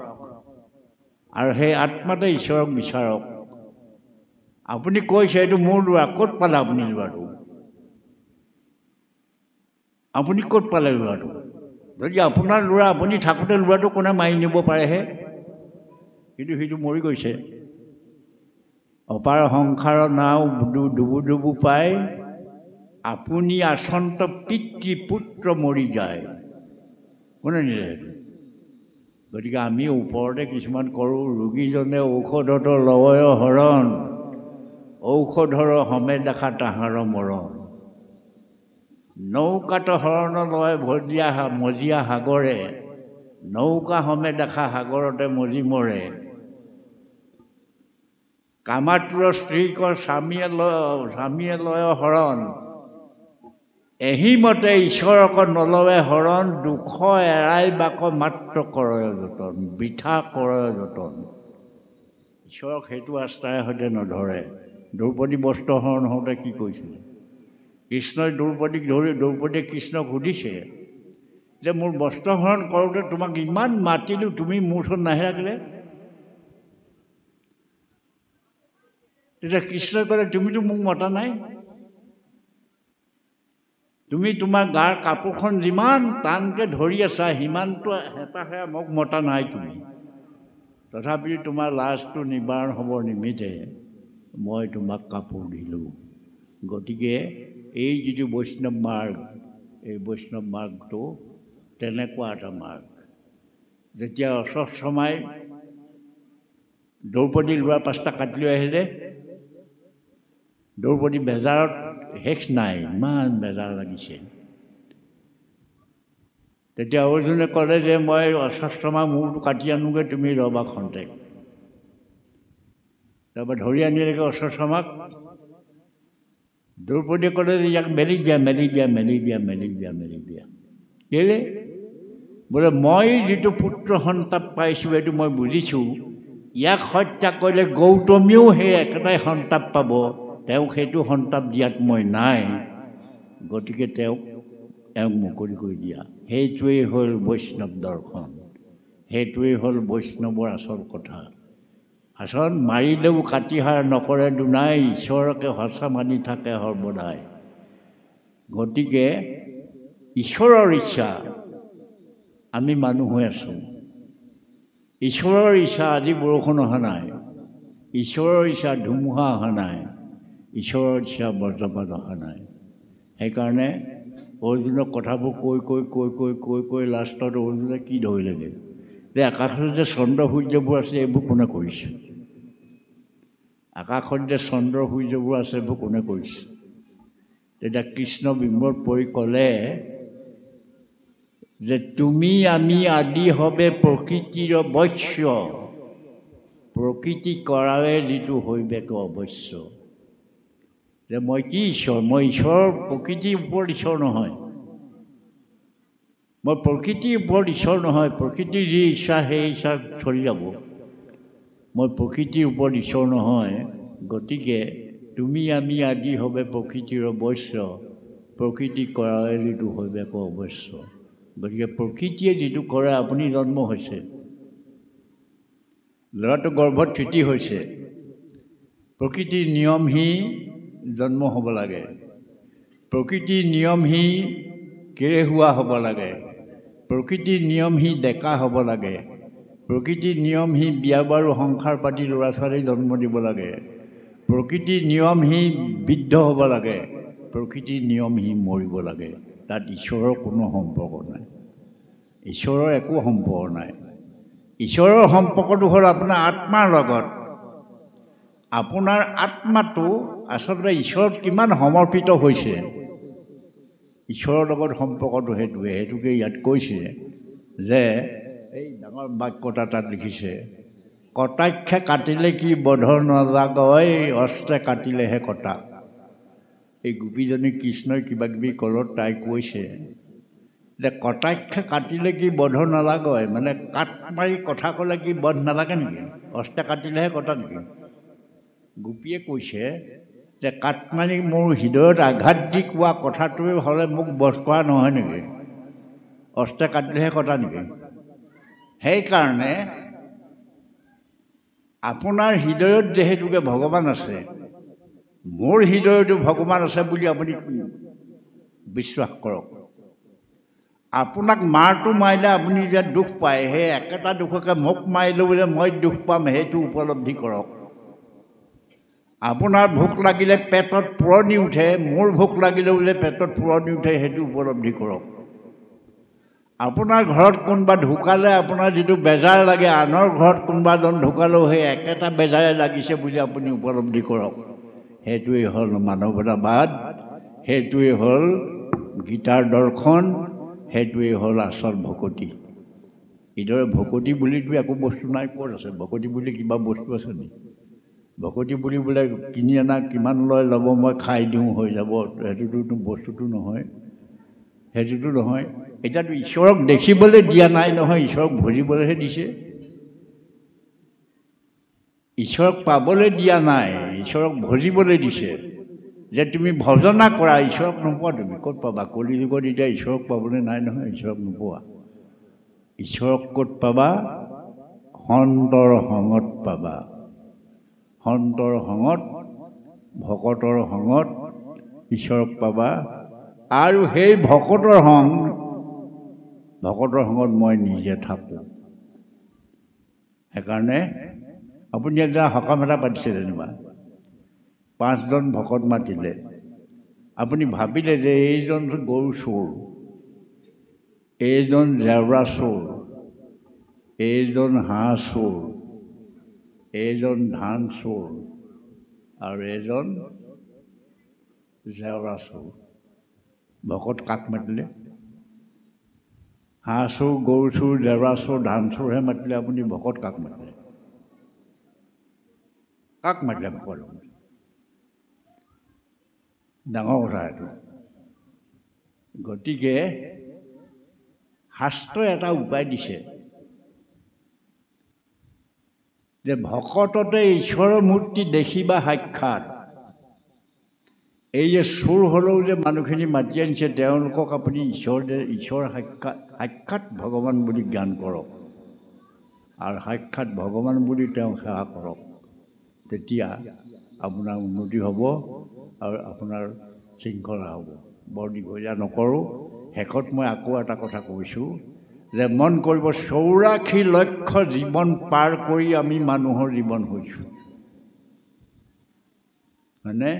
আৰু সেই আত্মাতে ঈশ্বৰক বিচাৰক। আপুনি কৈছে এইটো মোৰ ল'ৰা, ক'ত পালে আপুনি ল'ৰাটো? আপুনি ক'ত পালে ল'ৰাটো? যদি আপোনাৰ ল'ৰা, আপুনি থাকোঁতে ল'ৰাটো কোনে মাৰি নিব পাৰেহে। কিন্তু সিটো মৰি গৈছে। অপাৰ সংসাৰৰ নাও ডুবু ডুবু পাই, আপুনি আচন্ত পিতৃ পুত্ৰ মৰি যায়। কোনে নিলে সেইটো? গতিকে আমি ওপৰতে কিছুমান কৰোঁ, ৰোগীজনে ঔষধত লয় হৰণ, ঔষধৰ সমে দেখা তাহাৰ মৰণ। নৌকাত হৰণ লয় মজিয়া সাগৰে, নৌকা সমে দেখা সাগৰতে মজি মৰে। কামাতুৰ স্ত্ৰীকৰ স্বামীয়ে লয় হৰণ, এহিমতে ঈশ্বৰক নলৱে হৰণ, দুখ এৰাই বাক মাত্ৰ কৰয় যতন, বৃথা কৰয় যতন। ঈশ্বৰক সেইটো আস্থাৰে সৈতে নধৰে। দ্ৰৌপদী বস্ত্ৰ হৰণ হওঁতে কি কৈছিলে? কৃষ্ণই দ্ৰৌপদীয়ে কৃষ্ণক সুধিছে যে মোৰ বস্ত্ৰ হৰণ কৰোঁতে তোমাক ইমান মাতিলোঁ, তুমি মোৰ ওচৰত নাহিলা। তেতিয়া কৃষ্ণই ক'লে তুমিতো মোক মতা নাই, তুমি তোমাৰ গাৰ কাপোৰখন যিমান টানকৈ ধৰি আছা সিমানটো হেঁপাহে মোক মতা নাই তুমি। তথাপি তোমাৰ লাজটো নিবাৰণ হ'ব নিমিত্তে মই তোমাক কাপোৰ দিলোঁ। গতিকে এই যিটো বৈষ্ণৱ মাৰ্গ, এই বৈষ্ণৱ মাৰ্গটো তেনেকুৱা এটা মাৰ্গ। যেতিয়া অশ্বত্থামাই দ্ৰৌপদী ল'ৰা 5টা কাটি লৈ আহিলে, দ্ৰৌপদী বেজাৰত শেষ নাই, ইমান বেজাৰ লাগিছে। তেতিয়া অৰ্জুনে ক'লে যে মই অশ্বত্থামাৰ মূৰটো কাটি আনোগৈ, তুমি ৰ'বা খন্তেক। তাৰপৰা ধৰি আনিলেগৈ অশ্বত্থামাক। দ্ৰৌপদীয়ে ক'লে যে ইয়াক মেলি দিয়া। কেলে? বোলে মই যিটো পুত্ৰ সন্তাপ পাইছোঁ সেইটো মই বুজিছোঁ, ইয়াক হত্যা কৰিলে গৌতমীও সেই একেটাই সন্তাপ পাব, তেওঁক সেইটো সন্তাপ দিয়াত মই নাই। গতিকে তেওঁক মুকলি কৰি দিয়া। সেইটোৱেই হ'ল বৈষ্ণৱ দৰ্শন, সেইটোৱেই হ'ল বৈষ্ণৱৰ আচল কথা। আচল মাৰিলেও কাটিহাৰ নকৰে দুনাই, ঈশ্বৰকে সঁচা মানি থাকে সৰ্বদাই। গতিকে ঈশ্বৰৰ ইচ্ছা আমি মানুহ হৈ আছোঁ। ঈশ্বৰৰ ইচ্ছা আজি বৰষুণ অহা নাই, ঈশ্বৰৰ ইচ্ছা ধুমুহা অহা নাই, ঈশ্বৰৰ ইচ্ছা বজ্ৰপাত অহা নাই। সেইকাৰণে অৰ্জুনক কথাবোৰ কৈ লাষ্টত অৰ্জুনে কি ধৰিলেগৈ যে আকাশত যে চন্দ্ৰ সূৰ্যবোৰ আছে এইবোৰ কোনে কৰিছে? আকাশত যে চন্দ্ৰ সূৰ্যবোৰ আছে এইবোৰ কোনে কৰিছে? তেতিয়া কৃষ্ণ বিম্বত পৰি ক'লে যে তুমি আমি আদি হবে প্ৰকৃতিৰ বৈশ্য, প্ৰকৃতি কৰাৱে যিটো হৈবেক অৱশ্য। যে মই কি ঈশ্বৰ? মই ঈশ্বৰৰ প্ৰকৃতিৰ ওপৰত ঈশ্বৰ নহয়, মই প্ৰকৃতিৰ ওপৰত ঈশ্বৰ নহয়, প্ৰকৃতিৰ যি ইচ্ছা সেই ইচ্ছা চলি যাব। মই প্ৰকৃতিৰ ওপৰত ঈশ্বৰ নহয়, গতিকে তুমি আমি আদি হবে প্ৰকৃতিৰ অৱশ্য, প্ৰকৃতি কৰাৰ যিটো হইবে অৱশ্য। গতিকে প্ৰকৃতিয়ে যিটো কৰে, আপুনি জন্ম হৈছে, ল'ৰাটো গৰ্ভত থিতি হৈছে, প্ৰকৃতিৰ নিয়ম সি জন্ম হ'ব লাগে, প্ৰকৃতিৰ নিয়ম সি কেৰেহুৱা হ'ব লাগে, প্ৰকৃতিৰ নিয়ম সি ডেকা হ'ব লাগে, প্ৰকৃতিৰ নিয়ম সি বিয়া বাৰু সংসাৰ পাতি ল'ৰা ছোৱালী জন্ম দিব লাগে, প্ৰকৃতিৰ নিয়ম সি বৃদ্ধ হ'ব লাগে, প্ৰকৃতিৰ নিয়ম সি মৰিব লাগে। তাত ঈশ্বৰৰ কোনো সম্পৰ্ক নাই, ঈশ্বৰৰ একো সম্পৰ্ক নাই। ঈশ্বৰৰ সম্পৰ্কটো হ'ল আপোনাৰ আত্মাৰ লগত। আপোনাৰ আত্মাটো আচলতে ঈশ্বৰত কিমান সমৰ্পিত হৈছে, ঈশ্বৰৰ লগত সম্পৰ্কটো সেইটোকে ইয়াত কৈছে যে এই ডাঙৰ বাক্যটা তাত লিখিছে, কটাক্ষে কাটিলে কি বধ নালাগয়, অস্ত্ৰে কাটিলেহে কটা। এই গোপীজনী কৃষ্ণই কিবা কিবি কলত তাই কৈছে যে কটাক্ষে কাটিলে কি বধ নালাগয়, মানে কাট মাৰি কথা ক'লে কি বধ নালাগে নেকি? অস্ত্ৰে কাটিলেহে কটা নেকি? গোপীয়ে কৈছে যে কাট মাৰি মোৰ হৃদয়ত আঘাত দি কোৱা কথাটোৱে হ'লে মোক বধ কৰা নহয় নেকি? অস্ত্ৰে কাটিলেহে কটা নেকি? সেইকাৰণে আপোনাৰ হৃদয়ত যিহেতুকে ভগৱান আছে, মোৰ হৃদয়তো ভগৱান আছে বুলি আপুনি বিশ্বাস কৰক। আপোনাক মাৰটো মাৰিলে আপুনি যে দুখ পায়, সেই একেটা দুখকে মোক মাৰিলেও বোলে মই দুখ পাম, সেইটো উপলব্ধি কৰক। আপোনাৰ ভোক লাগিলে পেটত পুৰণি উঠে, মোৰ ভোক লাগিলেও বোলে পেটত পুৰণি উঠে, সেইটো উপলব্ধি কৰক। আপোনাৰ ঘৰত কোনোবা ঢুকালে আপোনাৰ যিটো বেজাৰ লাগে, আনৰ ঘৰত কোনোবা এজন ঢুকালেও সেই একেটা বেজাৰে লাগিছে বুলি আপুনি উপলব্ধি কৰক। সেইটোৱেই হ'ল মানৱতাবাদ, সেইটোৱেই হ'ল গীতাৰ দৰ্শন, সেইটোৱেই হ'ল আচল ভকতি। এইদৰে ভকতি বুলিতো একো বস্তু নাই। ক'ত আছে ভকতি বুলি? কিবা বস্তু আছে নেকি? ভকতি বুলি বোলে কিনি অনা কিমান ল'ব মই খাই দিওঁ হৈ যাব, সেইটোতো বস্তুটো নহয়, সেইটোতো নহয়। এতিয়াতো ঈশ্বৰক দেখিবলৈ দিয়া নাই নহয়, ঈশ্বৰক ভজিবলৈহে দিছে। ঈশ্বৰক পাবলৈ দিয়া নাই, ঈশ্বৰক ভজিবলৈ দিছে। যে তুমি ভজনা কৰা, ঈশ্বৰক নোপোৱা। তুমি ক'ত পাবা? কলি যুগত এতিয়া ঈশ্বৰক পাবলৈ নাই নহয়, ঈশ্বৰক নোপোৱা। ঈশ্বৰক ক'ত পাবা? সন্তৰ সংগত পাবা। সন্তৰ সংগত, ভকতৰ সংগত ঈশ্বৰক পাবা। আৰু সেই ভকতৰ সংগত মই নিজে থাকোঁ। সেইকাৰণে আপুনি এটা সকাম এটা পাতিছে যেনিবা, 5জন ভকত মাতিলে, আপুনি ভাবিলে যে এইজন গৰু চোৰ, এইজন জেওৰা চোৰ, এইজন হাঁহ চোৰ, এইজন ধান চোৰ আৰু এইজন জেওৰা চোৰ। ভকত কাক মাতিলে? হাঁহ চোৰ, গৰু চোৰ, জেওৰা চোৰ, ধান চোৰহে মাতিলে। আপুনি ভকত কাক মাতিলে? কাক মাতিলে ভকত? ডাঙৰ কথা এইটো। গতিকে শাস্ত্ৰই এটা উপায় দিছে যে ভকততে ঈশ্বৰৰ মূৰ্তি দেখিবা সাক্ষাৎ। এই যে চোৰ হ'লেও যে মানুহখিনি মাতি আনিছে, তেওঁলোকক আপুনি ঈশ্বৰ সাক্ষাৎ ভগৱান বুলি জ্ঞান কৰক আৰু সাক্ষাৎ ভগৱান বুলি তেওঁক সেৱা কৰক। তেতিয়া আপোনাৰ উন্নতি হ'ব আৰু আপোনাৰ শৃংখলা হ'ব। বৰ দীঘলীয়া নকৰোঁ, শেষত মই আকৌ এটা কথা কৈছোঁ যে মন কৰিব, 84 লক্ষ জীৱন পাৰ কৰি আমি মানুহৰ জীৱন হৈছোঁ, হয়নে?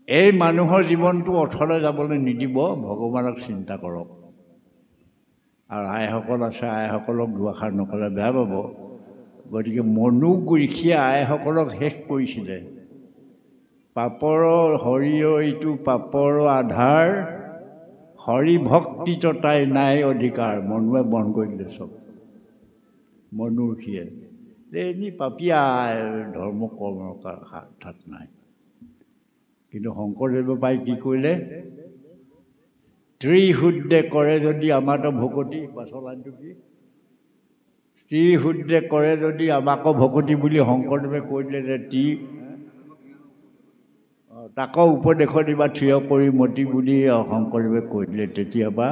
এই মানুহৰ জীৱনটো অথলে যাবলৈ নিদিব, ভগৱানক চিন্তা কৰক। আৰু আইসকল আছে, আইসকলক দুআষাৰ নক'লে বেয়া পাব। গতিকে মনুক ঋষিয়ে আইসকলক শেষ কৰিছিলে, পাপৰ হৰিয়ইটো পাপৰ আধাৰ, হৰি ভক্তিত তাই নাই অধিকাৰ। মনুৱে বন্ধ কৰি দিলে চব। মনু ঋষিয়ে এনেই পাপীয়া ধৰ্ম কৰ্মৰ ঠাত নাই। কিন্তু শংকৰদেৱে পাই কি কৰিলে? স্ত্ৰী শুদ্ধে কৰে যদি আমাতো ভকতি, পাছৰ লাইনটো কি? স্ত্ৰী শুদ্ধে কৰে যদি আমাকো ভকতি বুলি শংকৰদেৱে কৈ দিলে যে তাকো উপদেশ দিবা থিয় কৰি মতি বুলি শংকৰদেৱে কৈ দিলে। তেতিয়াবা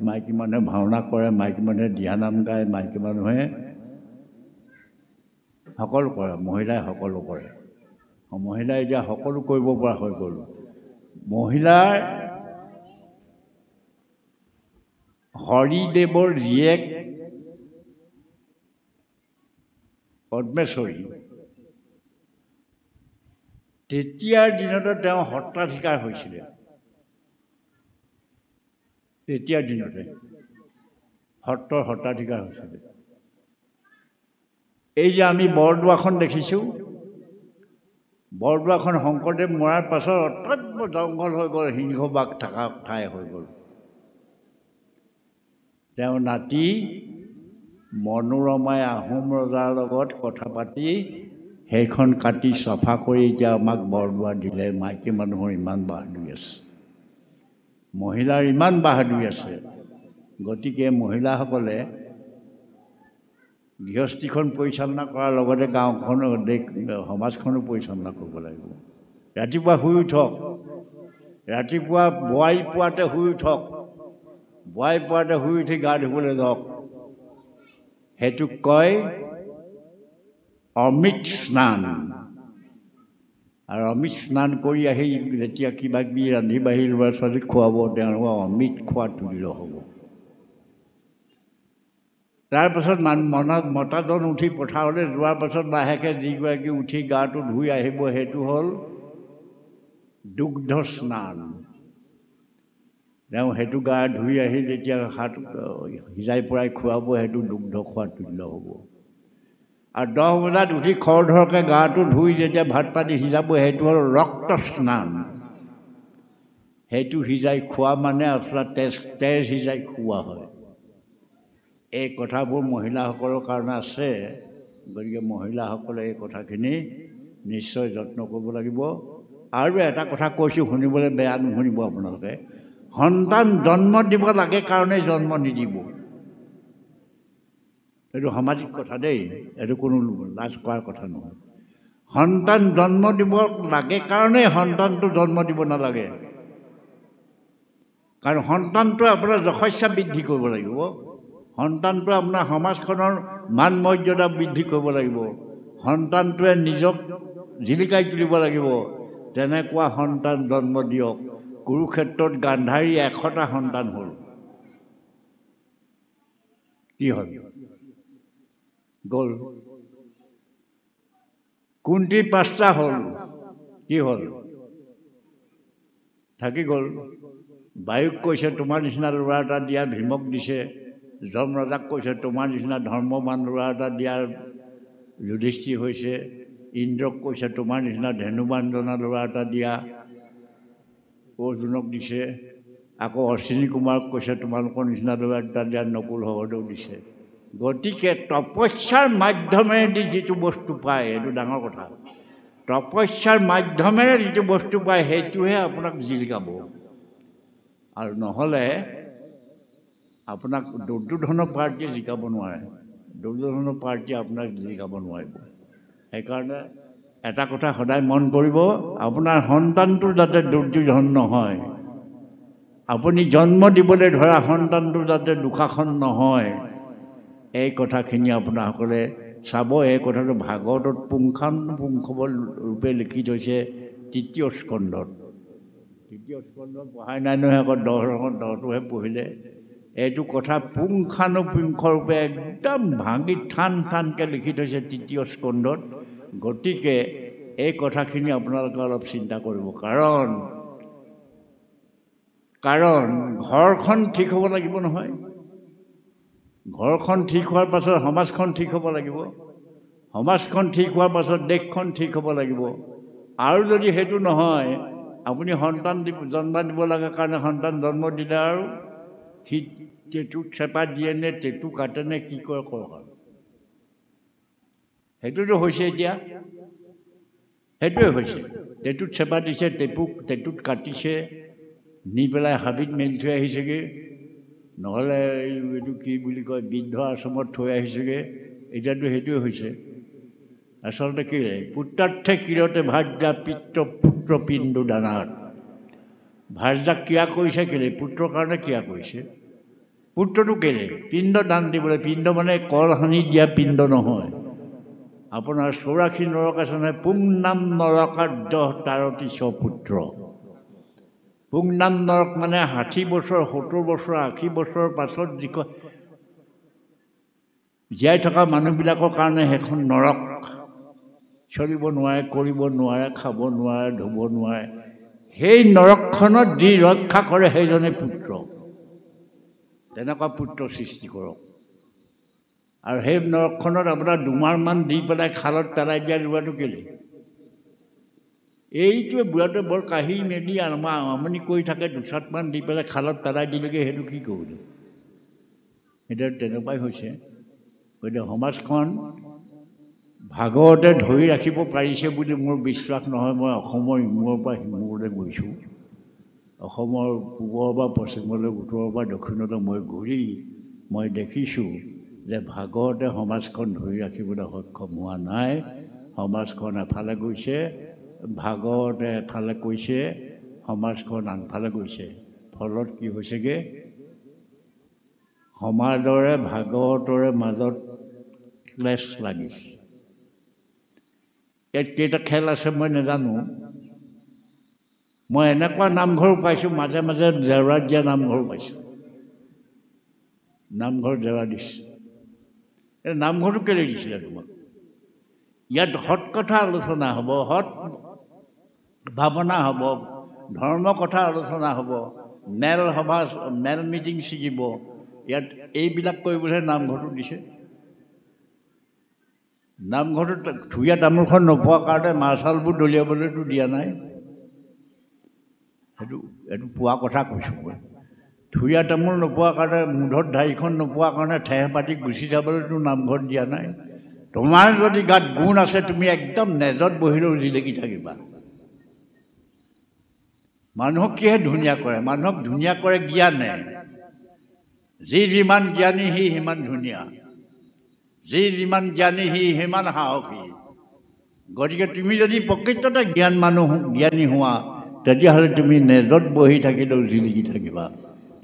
মাইকী মানুহে ভাওনা কৰে, মাইকী মানুহে দিহানাম গায়, মাইকী মানুহে সকলো কৰে, মহিলাই সকলো কৰে। মহিলাই এতিয়া সকলো কৰিব পৰা হৈ গ'ল। মহিলাৰ হৰিদেৱৰ জীয়েক পদ্মেশ্বৰী, তেতিয়াৰ দিনতে তেওঁ সত্ৰাধিকাৰ হৈছিলে। তেতিয়াৰ দিনতে সত্ৰৰ সত্ৰাধিকাৰ হৈছিলে। এই যে আমি বৰদোৱাখন দেখিছোঁ, বৰদোৱাখন শংকৰদেৱ মৰাৰ পাছত অত্যন্ত জংঘল হৈ গ'ল, সিংহ বাঘ থকা ঠাই হৈ গ'ল। তেওঁ নাতি মনোৰমাই আহোম ৰজাৰ লগত কথা পাতি সেইখন কাটি চাফা কৰি এতিয়া আমাক বৰদোৱা দিলে। মাইকী মানুহৰ ইমান বাহাদুৰি আছে, মহিলাৰ ইমান বাহাদুৰি আছে। গতিকে মহিলাসকলে গৃহস্থীখন পৰিচালনা কৰাৰ লগতে গাঁওখন, দেশ, সমাজখনো পৰিচালনা কৰিব লাগিব। ৰাতিপুৱা শুই উঠক, ৰাতিপুৱা বোৱাৰী পোৱাতে শুই উঠক, বোৱাৰী পোৱাতে শুই উঠি গা ধুবলৈ যাওক। সেইটোক কয় অমৃত স্নান। আৰু অমৃত স্নান কৰি আহি যেতিয়া কিবা কিবি ৰান্ধি বাঢ়ি ল'ৰা ছোৱালীক খুৱাব, তেওঁলোকৰ অমৃত খোৱা তুল্য হ'ব। তাৰপাছত মতাজন উঠি পথাৰলৈ যোৱাৰ পাছত লাহেকৈ যিগৰাকী উঠি গাটো ধুই আহিব, সেইটো হ'ল দুগ্ধ স্নান। তেওঁ সেইটো গা ধুই আহি যেতিয়া হাত সিজাই পৰাই খুৱাব, সেইটো দুগ্ধ খোৱা তুল্য হ'ব। আৰু 10 বজাত উঠি খৰধৰকৈ গাটো ধুই যেতিয়া ভাত পানী সিজাব, সেইটো হ'ল ৰক্ত স্নান। সেইটো সিজাই খোৱা মানে আপোনাৰ তেজ সিজাই খোৱা হয়। এই কথাবোৰ মহিলাসকলৰ কাৰণে আছে। গতিকে মহিলাসকলে এই কথাখিনি নিশ্চয় যত্ন কৰিব লাগিব। আৰু এটা কথা কৈছোঁ, শুনিবলৈ বেয়া নুশুনিব আপোনালোকে। সন্তান জন্ম দিব লাগে কাৰণে জন্ম নিদিব। এইটো সামাজিক কথা দেই, এইটো কোনো লাজ কৰাৰ কথা নহয়। সন্তান জন্ম দিব লাগে কাৰণে সন্তানটো জন্ম দিব নালাগে। কাৰণ সন্তানটোৱে আপোনাৰ যশস্যা বৃদ্ধি কৰিব লাগিব, সন্তানটোৱে আপোনাৰ সমাজখনৰ মান মৰ্যাদা বৃদ্ধি কৰিব লাগিব, সন্তানটোৱে নিজক জিলিকাই তুলিব লাগিব। তেনেকুৱা সন্তান জন্ম দিয়ক। কুৰুক্ষেত্ৰত গান্ধাৰী 100টা সন্তান হ'ল। কি হ'ল? গ'ল। কুন্তীৰ 5টা হ'ল। কি হ'ল? থাকি গ'ল। বায়ুক কৈছে তোমাৰ নিচিনা ল'ৰা এটা দিয়া, ভীমক দিছে। যম ৰজাক কৈছে তোমাৰ নিচিনা ধৰ্মৱান ল'ৰা এটা দিয়াৰ যুধিষ্ঠিৰ হৈছে। ইন্দ্ৰক কৈছে তোমাৰ নিচিনা ধেনুবান জনা ল'ৰা এটা দিয়া, অৰ্জুনক দিছে। আকৌ অশ্বিনী কুমাৰক কৈছে তোমালোকৰ নিচিনা ল'ৰা এটা দিয়া, নকুল সহদেও দিছে। গতিকে তপস্যাৰ মাধ্যমেদি যিটো বস্তু পায়, এইটো ডাঙৰ কথা। তপস্যাৰ মাধ্যমেৰে যিটো বস্তু পায়, সেইটোহে আপোনাক জিলিকাব। আৰু নহ'লে আপোনাক দুৰ্যোধনৰ পাৰ্টীয়ে জিকাব নোৱাৰে। দুৰ্যোধনৰ পাৰ্টীয়ে আপোনাক জিকাব নোৱাৰিব। সেইকাৰণে এটা কথা সদায় মন কৰিব, আপোনাৰ সন্তানটো যাতে দুৰ্যোধন নহয়, আপুনি জন্ম দিবলৈ ধৰা সন্তানটো যাতে দুঃশাসন নহয়, এই কথাখিনি আপোনাসকলে চাব। এই কথাটো ভাগৱতত পুংখানুপুংখ ৰূপে লিখি থৈছে 3য় স্কন্ধত। 3য় স্কন্ধত পঢ়াই নাই নহয়, আকৌ 10টোহে পঢ়িলে। এইটো কথা পুংখানুপুংখ ৰূপে একদম ভাঙি ঠানকৈ লিখি থৈছে 3য় স্কন্ধত। গতিকে এই কথাখিনি আপোনালোকে অলপ চিন্তা কৰিব। কাৰণ ঘৰখন ঠিক হ'ব লাগিব নহয়। ঘৰখন ঠিক হোৱাৰ পাছত সমাজখন ঠিক হ'ব লাগিব, সমাজখন ঠিক হোৱাৰ পাছত দেশখন ঠিক হ'ব লাগিব। আৰু যদি সেইটো নহয়, আপুনি সন্তান জন্ম দিব লাগে কাৰণে সন্তান জন্ম দিলে আৰু সি টেটুত চেপা দিয়ে নে টেটু কাটে নে কি কৰে কৰক আৰু। সেইটোতো হৈছে এতিয়া, সেইটোৱে হৈছে। টেটুত চেপা দিছে, টেটুত কাটিছে, নি পেলাই হাবিত মেলি থৈ আহিছেগৈ, নহ'লে এইটো কি বুলি কয় বৃদ্ধ আশ্ৰমত থৈ আহিছেগৈ। এতিয়াতো সেইটোৱে হৈছে। আচলতে কি পুত্ৰাৰ্থে কিৰতে ভাৰ্যা পুত্ৰ পিণ্ড দানাত। ভাৰ্যাক ক্ৰিয়া কৰিছে কেলে? পুত্ৰৰ কাৰণে ক্ৰিয়া কৰিছে। পুত্ৰটো কেলে? পিণ্ড দান দিবলৈ। পিণ্ড মানে কল সানি দিয়া পিণ্ড নহয়। আপোনাৰ 84 নৰক আছে নহয়, পুংনাম নৰকাৰ্য তাৰতি স্বপুত্ৰ। পুংনাম নৰক মানে 60 বছৰ 70 বছৰ 80 বছৰৰ পাছত যিখন জীয়াই থকা মানুহবিলাকৰ কাৰণে সেইখন নৰক। চলিব নোৱাৰে, কৰিব নোৱাৰে, খাব নোৱাৰে, ধুব নোৱাৰে। সেই নৰকখনত যি ৰক্ষা কৰে সেইজনে পুত্ৰ। তেনেকুৱা পুত্ৰ সৃষ্টি কৰক। আৰু সেই নৰকখনত আপোনাৰ দুমাৰমান দি পেলাই খালত পেলাই দিয়া লোৱাটো কেলে? এইটোৱে বুঢ়াটোৱে বৰ কাঢ়ি মেলি আমাৰ আমনি কৰি থাকে, দুচাটমান দি পেলাই খালত পেলাই দিলেগৈ, সেইটো কি কৰিলে? এতিয়া তেনেকুৱাই হৈছে। গতিকে সমাজখন ভাগৱতে ধৰি ৰাখিব পাৰিছে বুলি মোৰ বিশ্বাস নহয়। মই অসমৰ ইমূৰৰ পৰা সিমূৰলৈ গৈছোঁ, অসমৰ পূবৰ পৰা পশ্চিমলৈ, উত্তৰৰ পৰা দক্ষিণলৈ মই ঘূৰি মই দেখিছোঁ যে ভাগৱতে সমাজখন ধৰি ৰাখিবলৈ সক্ষম হোৱা নাই। সমাজখন এফালে গৈছে, ভাগৱতে এফালে কৈছে, সমাজখন আনফালে গৈছে। ফলত কি হৈছেগৈ? সমাজৰে ভাগৱতৰে মাজত ক্লেশ লাগিছে। ইয়াত কেইটা খেল আছে মই নাজানো। মই এনেকুৱা নামঘৰো পাইছোঁ, মাজে মাজে জেওৰা দিয়া নামঘৰো পাইছোঁ। নামঘৰ জেওৰা দিছে। এই নামঘৰটো কেলৈ দিছিলে তোমাক? ইয়াত সৎ কথা আলোচনা হ'ব, সৎ ভাৱনা হ'ব, ধৰ্ম কথা আলোচনা হ'ব, মেল সভা মেল মিটিং ছিগিব। ইয়াত এইবিলাক কৰিবলৈ নামঘৰটো দিছে। নামঘৰটোত থুৰীয়া তামোলখন নোপোৱাৰ কাৰণে মাৰ্চালবোৰ দলিয়াবলৈতো দিয়া নাই। এইটো পোৱা কথা কৈছোঁ মই। থুৰীয়া তামোল নোপোৱাৰ কাৰণে, মূধত ঢাৰিখন নোপোৱাৰ কাৰণে ঠেহ পাতি গুচি যাবলৈতো নামঘৰত দিয়া নাই। তোমাৰ যদি গাত গুণ আছে, তুমি একদম নেজত বহিলেও জিলিকি থাকিবা। মানুহক কিহে ধুনীয়া কৰে? মানুহক ধুনীয়া কৰে জ্ঞানে। যি যিমান জ্ঞানী সি সিমান ধুনীয়া, যি যিমান জ্ঞানী সি সিমান সাহসী। গতিকে তুমি যদি প্ৰকৃততে জ্ঞানী হোৱা, তেতিয়াহ'লে তুমি নেজত বহি থাকিলেও জিলিকি থাকিবা।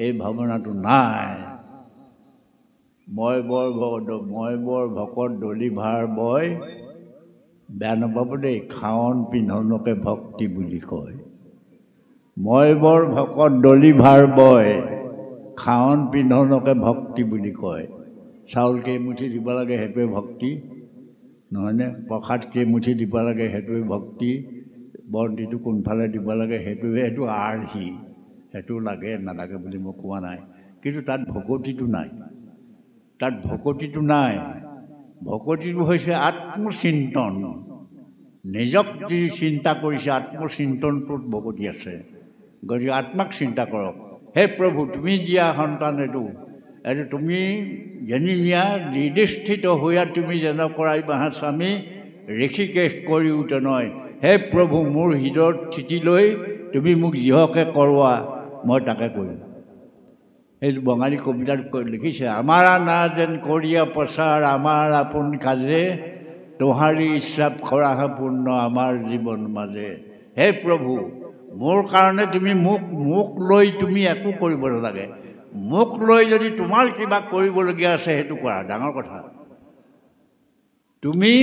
এই ভাৱনাটো নাই। মই বৰ ভকত দলি ভাৰ বয়, বেয়া নাপাব দেই, খাৱন পিন্ধনকে ভক্তি বুলি কয়। মই বৰ ভকত দলি ভাৰ বয়, খাৱন পিন্ধনকে ভক্তি বুলি কয়। চাউল কেইমুঠি দিব লাগে, সেইটোৱে ভক্তি নহয়নে? প্ৰসাদ কেইমুঠি দিব লাগে, সেইটোৱে ভক্তি। বন্তিটো কোনফালে দিব লাগে, সেইটো আৰ্হি। সেইটো লাগে নালাগে বুলি মই কোৱা নাই, কিন্তু তাত ভকতিটো নাই। তাত ভকতিটো নাই। ভকতিটো হৈছে আত্মচিন্তন। নিজক যি চিন্তা কৰিছে, আত্মচিন্তনটোত ভকতি আছে। গতিকে আত্মাক চিন্তা কৰক। হে প্ৰভু, তুমি দিয়া সন্তান এইটো তুমি যেনি নিয়া নিৰ্দিষ্ঠিত হৈয়া তুমি যেন কৰাই বাহা স্বামী ঋষিকেশ কৰিও তেনেয়। হে প্ৰভু, মোৰ হৃদয়ত স্থিতি লৈ তুমি মোক যিহকে কৰোৱা মই তাকে কৰিম। সেইটো বঙালী কবিতাত লিখিছে, আমাৰ না যেন কৰিয়া প্ৰচাৰ আমাৰ আপোন কাজে, তোহাৰী ইচ্ছা কৰাহে পূৰ্ণ আমাৰ জীৱন মাজে। হে প্ৰভু, মোৰ কাৰণে তুমি মোক লৈ তুমি একো কৰিব নালাগে। মোক লৈ যদি তোমাৰ কিবা কৰিবলগীয়া আছে সেইটো কৰা, ডাঙৰ কথা। তুমি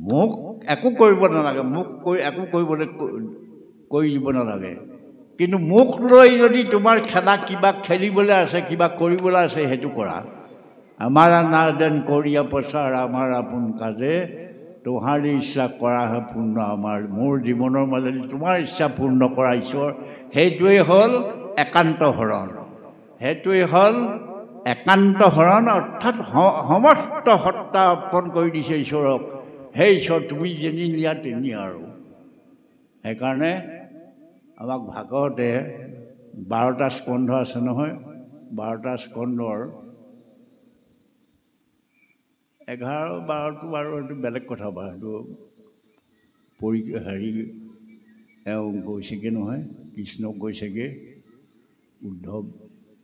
মোক একো কৰিব নালাগে, মোক একো কৰি দিব নালাগে, কিন্তু মোক লৈ যদি তোমাৰ কিবা খেলিবলৈ আছে, কিবা কৰিবলৈ আছে, সেইটো কৰা। আমাৰ না যেন কৰিয়া প্ৰচাৰ আমাৰ আপোন কাজে, তোহাৰী ইচ্ছা কৰাহে পূৰ্ণ আমাৰ। মোৰ জীৱনৰ মাজেদি তোমাৰ ইচ্ছা পূৰ্ণ কৰা ঈশ্বৰ, সেইটোৱেই হ'ল একান্ত হৰণ। সেইটোৱেই হ'ল একান্ত হৰণ, অৰ্থাৎ সমস্ত সত্তা অৰ্পণ কৰি দিছে ঈশ্বৰক। সেই ঈশ্বৰ, তুমি যেনি নিয়া তেনি আৰু। সেইকাৰণে আমাক ভাগৱতে 12টা স্কন্ধ আছে নহয়, 12টা স্কন্ধৰ 11, 12টো বাৰু সেইটো বেলেগ কথা বাৰু। সেইটো গৈছেগৈ নহয়, কৃষ্ণক কৈছেগৈ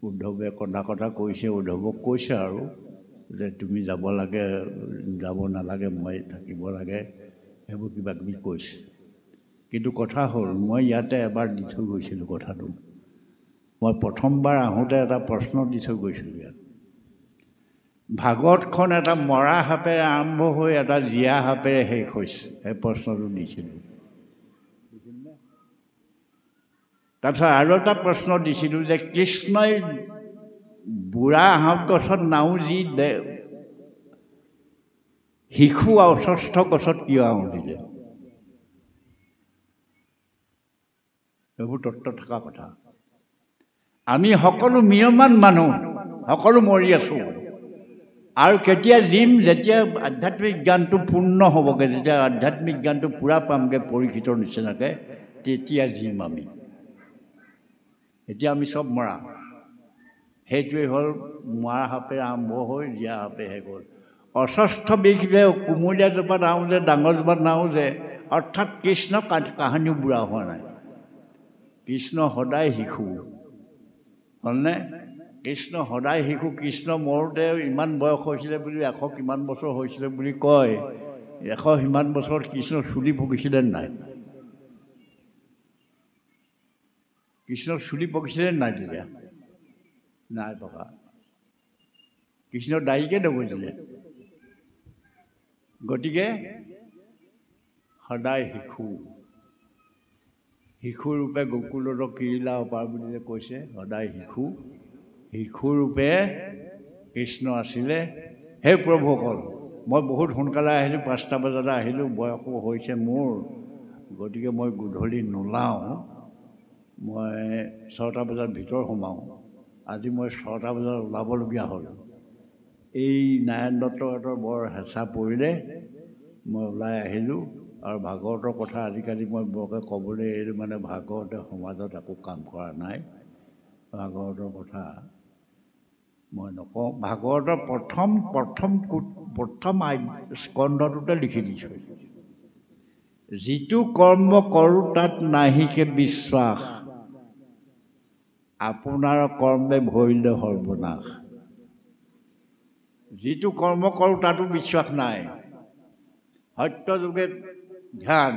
উদ্ধৱে কথা কৈছে, উদ্ধৱক কৈছে আৰু যে তুমি যাব লাগে, যাব নালাগে, মই থাকিব লাগে, সেইবোৰ কিবা কিবি কৈছে। কিন্তু কথা হ'ল মই ইয়াতে এবাৰ দি থৈ গৈছিলোঁ কথাটো। মই প্ৰথমবাৰ আহোঁতে এটা প্ৰশ্ন দি থৈ গৈছিলোঁ ইয়াত। ভাগৱতখন এটা মৰা সাপেৰে আৰম্ভ হৈ এটা জীয়া সাপেৰে শেষ হৈছে, সেই প্ৰশ্নটো দিছিলোঁ। তাৰপিছত আৰু এটা প্ৰশ্ন দিছিলোঁ যে কৃষ্ণই বুঢ়া আহঁত গছত নাও যি শিশু অস্বস্থ গছত কিয় আহোঁ দিলে? এইবোৰ তত্ত্ব থকা কথা। আমি সকলো ম্ৰিয়মান মানুহ, সকলো মৰি আছোঁ। আৰু কেতিয়া জিম, যেতিয়া আধ্যাত্মিক জ্ঞানটো পূৰ্ণ হ'বগৈ, যেতিয়া আধ্যাত্মিক জ্ঞানটো পূৰা পামগৈ পৰীক্ষিতৰ নিচিনাকৈ, তেতিয়া জিম আমি। এতিয়া আমি চব মৰা। সেইটোৱেই হ'ল মৰা সাপে আৰম্ভ হৈ জীয়া সাপে শেষ হ'ল। অস্বস্থ বিষ যে কুমলীয়া জোপাত আহোঁ যে, ডাঙৰ জোপাত নাহোঁ যে, অৰ্থাৎ কৃষ্ণ কাহানিও বুঢ়া হোৱা নাই। কৃষ্ণ সদায় শিশু, হ'লনে? কৃষ্ণ সদায় শিশু। কৃষ্ণ মৰোতে ইমান বয়স হৈছিলে বুলি 100 কিমান বছৰ হৈছিলে বুলি কয়। 100 সিমান বছৰত কৃষ্ণ চুলি পকিছিলে নাই? কৃষ্ণৰ চুলি পকিছিলে নাই তেতিয়া? নাই পকা। কৃষ্ণৰ দাড়িকে নগজিলে। গতিকে সদায় শিশু। শিশুৰূপে গকুলত কিৰিলা অপাৰ বুলি যে কৈছে, সদায় শিশু। শিশুৰূপে কৃষ্ণ আছিলে। সেই প্ৰভুসকল, মই বহুত সোনকালে আহিলোঁ, 5টা বজাতে আহিলোঁ, বয়সো হৈছে মোৰ, গতিকে মই গধূলি নোলাওঁ, মই 6টা বজাত ভিতৰ সোমাওঁ। আজি মই 6টা বজাত ওলাবলগীয়া হ'ল। এই নাৰায়ণ দত্তহঁতৰ বৰ হেঁচা পৰিলে, মই ওলাই আহিলোঁ। আৰু ভাগৱতৰ কথা আজিকালি মই বৰকৈ ক'বলৈ এৰিলোঁ, মানে ভাগৱতে সমাজত একো কাম কৰা নাই। ভাগৱতৰ কথা মই নকওঁ। ভাগৱতৰ প্ৰথম স্কন্ধটোতে লিখি দিছোঁ, যিটো কৰ্ম কৰোঁ তাত নাহিকে বিশ্বাস, আপোনাৰ কৰ্মে ভৰিলে সৰ্বনাশ। যিটো কৰ্ম কৰোঁ তাতো বিশ্বাস নাই। সত্য যুগে ধ্যান,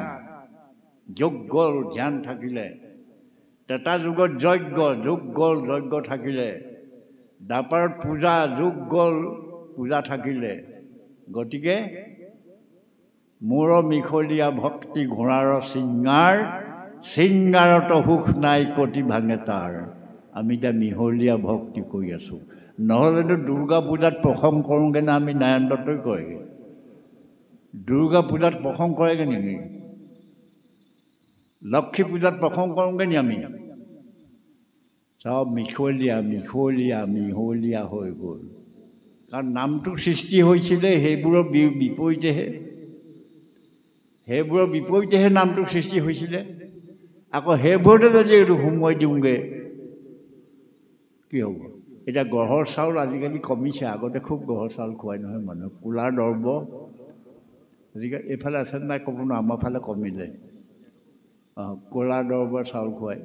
যোগ গ'ল ধ্যান থাকিলে। তেতা যুগত যজ্ঞ, যোগ গ'ল যজ্ঞ থাকিলে। দ্বাপাৰত পূজা, যোগ গ'ল পূজা থাকিলে। গতিকে মোৰ মিখলীয়া ভক্তি ঘোঁৰাৰ চিঙাৰ, চিঙাৰত সুখ নাই কটি ভাঙে তাৰ। আমি এতিয়া মিহলীয়া ভক্তি কৰি আছোঁ। নহ'লেতো দুৰ্গা পূজাত প্ৰসংগ কৰোঁগৈ না, আমি নাৰায়ণ দত্তই কৰেগৈ। দুৰ্গা পূজাত প্ৰসংগ কৰেগৈ নেকি? লক্ষ্মী পূজাত প্ৰসংগ কৰোঁগৈ নি আমি? চব মিহলীয়া মিহলীয়া মিহলীয়া হৈ গ'ল। কাৰণ নামটো সৃষ্টি হৈছিলে সেইবোৰৰ বিপৰীতেহে, সেইবোৰৰ বিপৰীতেহে নামটো সৃষ্টি হৈছিলে। আকৌ সেইবোৰতে যদি এইটো সোমোৱাই দিওঁগৈ কি হ'ব? এতিয়া গঢ়ৰ চাউল আজিকালি কমিছে, আগতে খুব গঢ়ৰ চাউল খুৱাই নহয় মানুহ। কোলাৰ দৰ্ব আজিকালি এইফালে আছে নাই ক'ব নোৱাৰোঁ, আমাৰ ফালে কমিলে। কোলাৰ দৰ্বৰ চাউল খুৱাই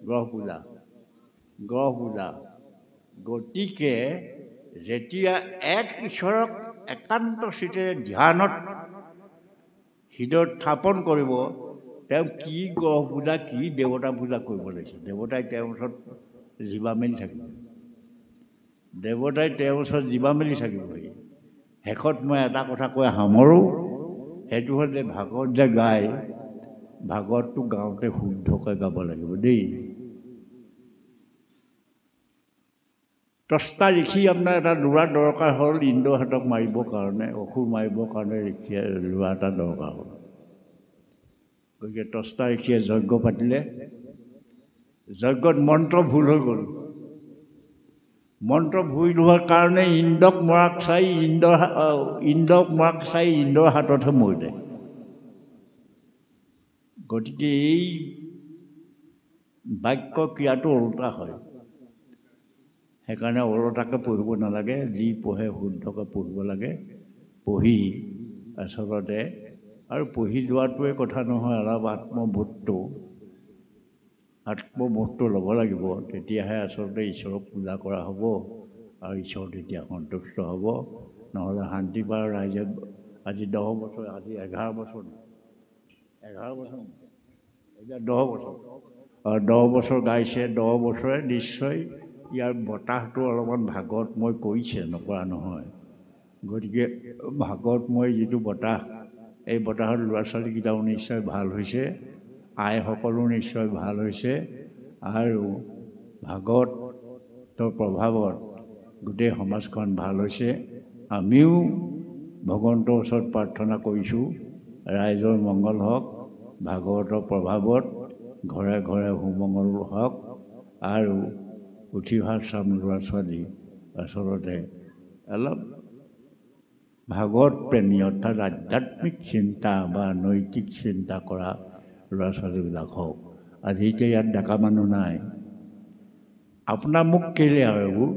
গ্ৰহ পূজা। গতিকে যেতিয়া এক ঈশ্বৰক একান্ত চিত্তেৰে ধ্যানত হৃদয়ত স্থাপন কৰিব, তেওঁ কি গ্ৰহ পূজা, কি দেৱতা পূজা কৰিব লাগিছে? দেৱতাই তেওঁৰ ওচৰত জিভা মেলি থাকিব। দেৱতাই তেওঁৰ ওচৰত জিভা মেলি থাকিবহি। শেষত মই এটা কথা কৈ সামৰোঁ, সেইটো হ'ল যে ভাগৱত যে গায়, ভাগৱতটো গাওঁতে শুদ্ধকৈ গাব লাগিব দেই। ত্ৰস্তা ঋষি আপোনাৰ এটা ল'ৰা দৰকাৰ হ'ল ইন্দ্ৰহঁতক মাৰিবৰ কাৰণে, অসুৰ মাৰিবৰ কাৰণে ল'ৰা এটা দৰকাৰ হ'ল। গতিকে ত্ৰস্তা ঋষিয়ে যজ্ঞ পাতিলে, যজ্ঞত মন্ত্ৰ ভুল হৈ গ'ল। মন্ত্ৰ ভুল হোৱাৰ কাৰণে ইন্দ্ৰক মৰাক চাই ইন্দ্ৰৰ হাততহে মৰিলে। গতিকে এই বাক্য ক্ৰিয়াটো ওলোটা হয়। সেইকাৰণে ওলোটাকৈ পঢ়িব নালাগে, যি পঢ়ে শুদ্ধকৈ পঢ়িব লাগে। পঢ়ি আচলতে আৰু পঢ়ি যোৱাটোৱে কথা নহয়, অলপ আত্মবোধটো আত্মবোধটো ল'ব লাগিব, তেতিয়াহে আচলতে ঈশ্বৰক পূজা কৰা হ'ব আৰু ঈশ্বৰ তেতিয়া সন্তুষ্ট হ'ব। নহ'লে শান্তি পাৰ ৰাইজে আজি 10 বছৰ, আজি 11 বছৰ, 11 বছৰ, এতিয়া 10 বছৰ, 10 বছৰ গাইছে, 10 বছৰে নিশ্চয় ইয়াৰ বতাহটো অলপমান ভাগতময় কৰিছে, নকৰা নহয়। গতিকে ভাগতময় যিটো বতাহ, এই বতাহত ল'ৰা ছোৱালীকেইটাও নিশ্চয় ভাল হৈছে, আইসকলো নিশ্চয় ভাল হৈছে, আৰু ভাগৱতৰ প্ৰভাৱত গোটেই সমাজখন ভাল হৈছে। আমিও ভগৱন্তৰ ওচৰত প্ৰাৰ্থনা কৰিছোঁ, ৰাইজৰ মংগল হওক, ভাগৱতৰ প্ৰভাৱত ঘৰে ঘৰে সুমংগল হওক, আৰু উঠি অহা চাম ল'ৰা ছোৱালী আচলতে অলপ ভাগৱত প্ৰেমী, অৰ্থাৎ আধ্যাত্মিক চিন্তা বা নৈতিক চিন্তা কৰা ল'ৰা ছোৱালীবিলাক হওক। আজি এতিয়া ইয়াত ডেকা মানুহ নাই, আপোনাৰ মোক কেলে আৰু এইবোৰ,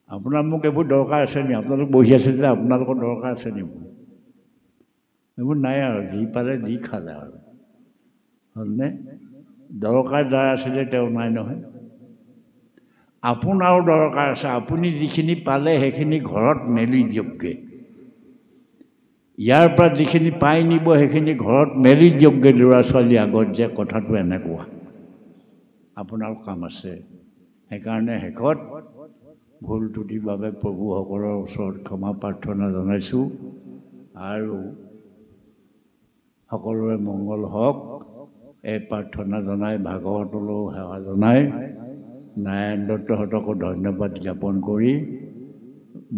আপোনাৰ মোক এইবোৰ দৰকাৰ আছে নি? আপোনালোক বহি আছে যে আপোনালোকৰ দৰকাৰ আছে নি? এইবোৰ নাই আৰু, যি পালে যি খালে আৰু, হ'লনে? দৰকাৰ যাৰ আছিলে তেওঁ নাই নহয়। আপোনাৰো দৰকাৰ আছে, আপুনি যিখিনি পালে সেইখিনি ঘৰত মেলি দিয়কগৈ। ইয়াৰ পৰা যিখিনি পাই নিব সেইখিনি ঘৰত মেলি দিয়কগৈ ল'ৰা ছোৱালী আগত, যে কথাটো এনেকুৱা, আপোনাৰ কাম আছে। সেইকাৰণে শেষত ভুল ত্ৰুটিৰ বাবে প্ৰভুসকলৰ ওচৰত ক্ষমা প্ৰাৰ্থনা জনাইছোঁ, আৰু সকলোৰে মংগল হওক এই প্ৰাৰ্থনা জনাই, ভাগৱতলৈও সেৱা জনাই, নাৰায়ণ দত্তহঁতকো ধন্যবাদ জ্ঞাপন কৰি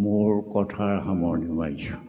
মোৰ কথাৰ সামৰণি মাৰিছোঁ।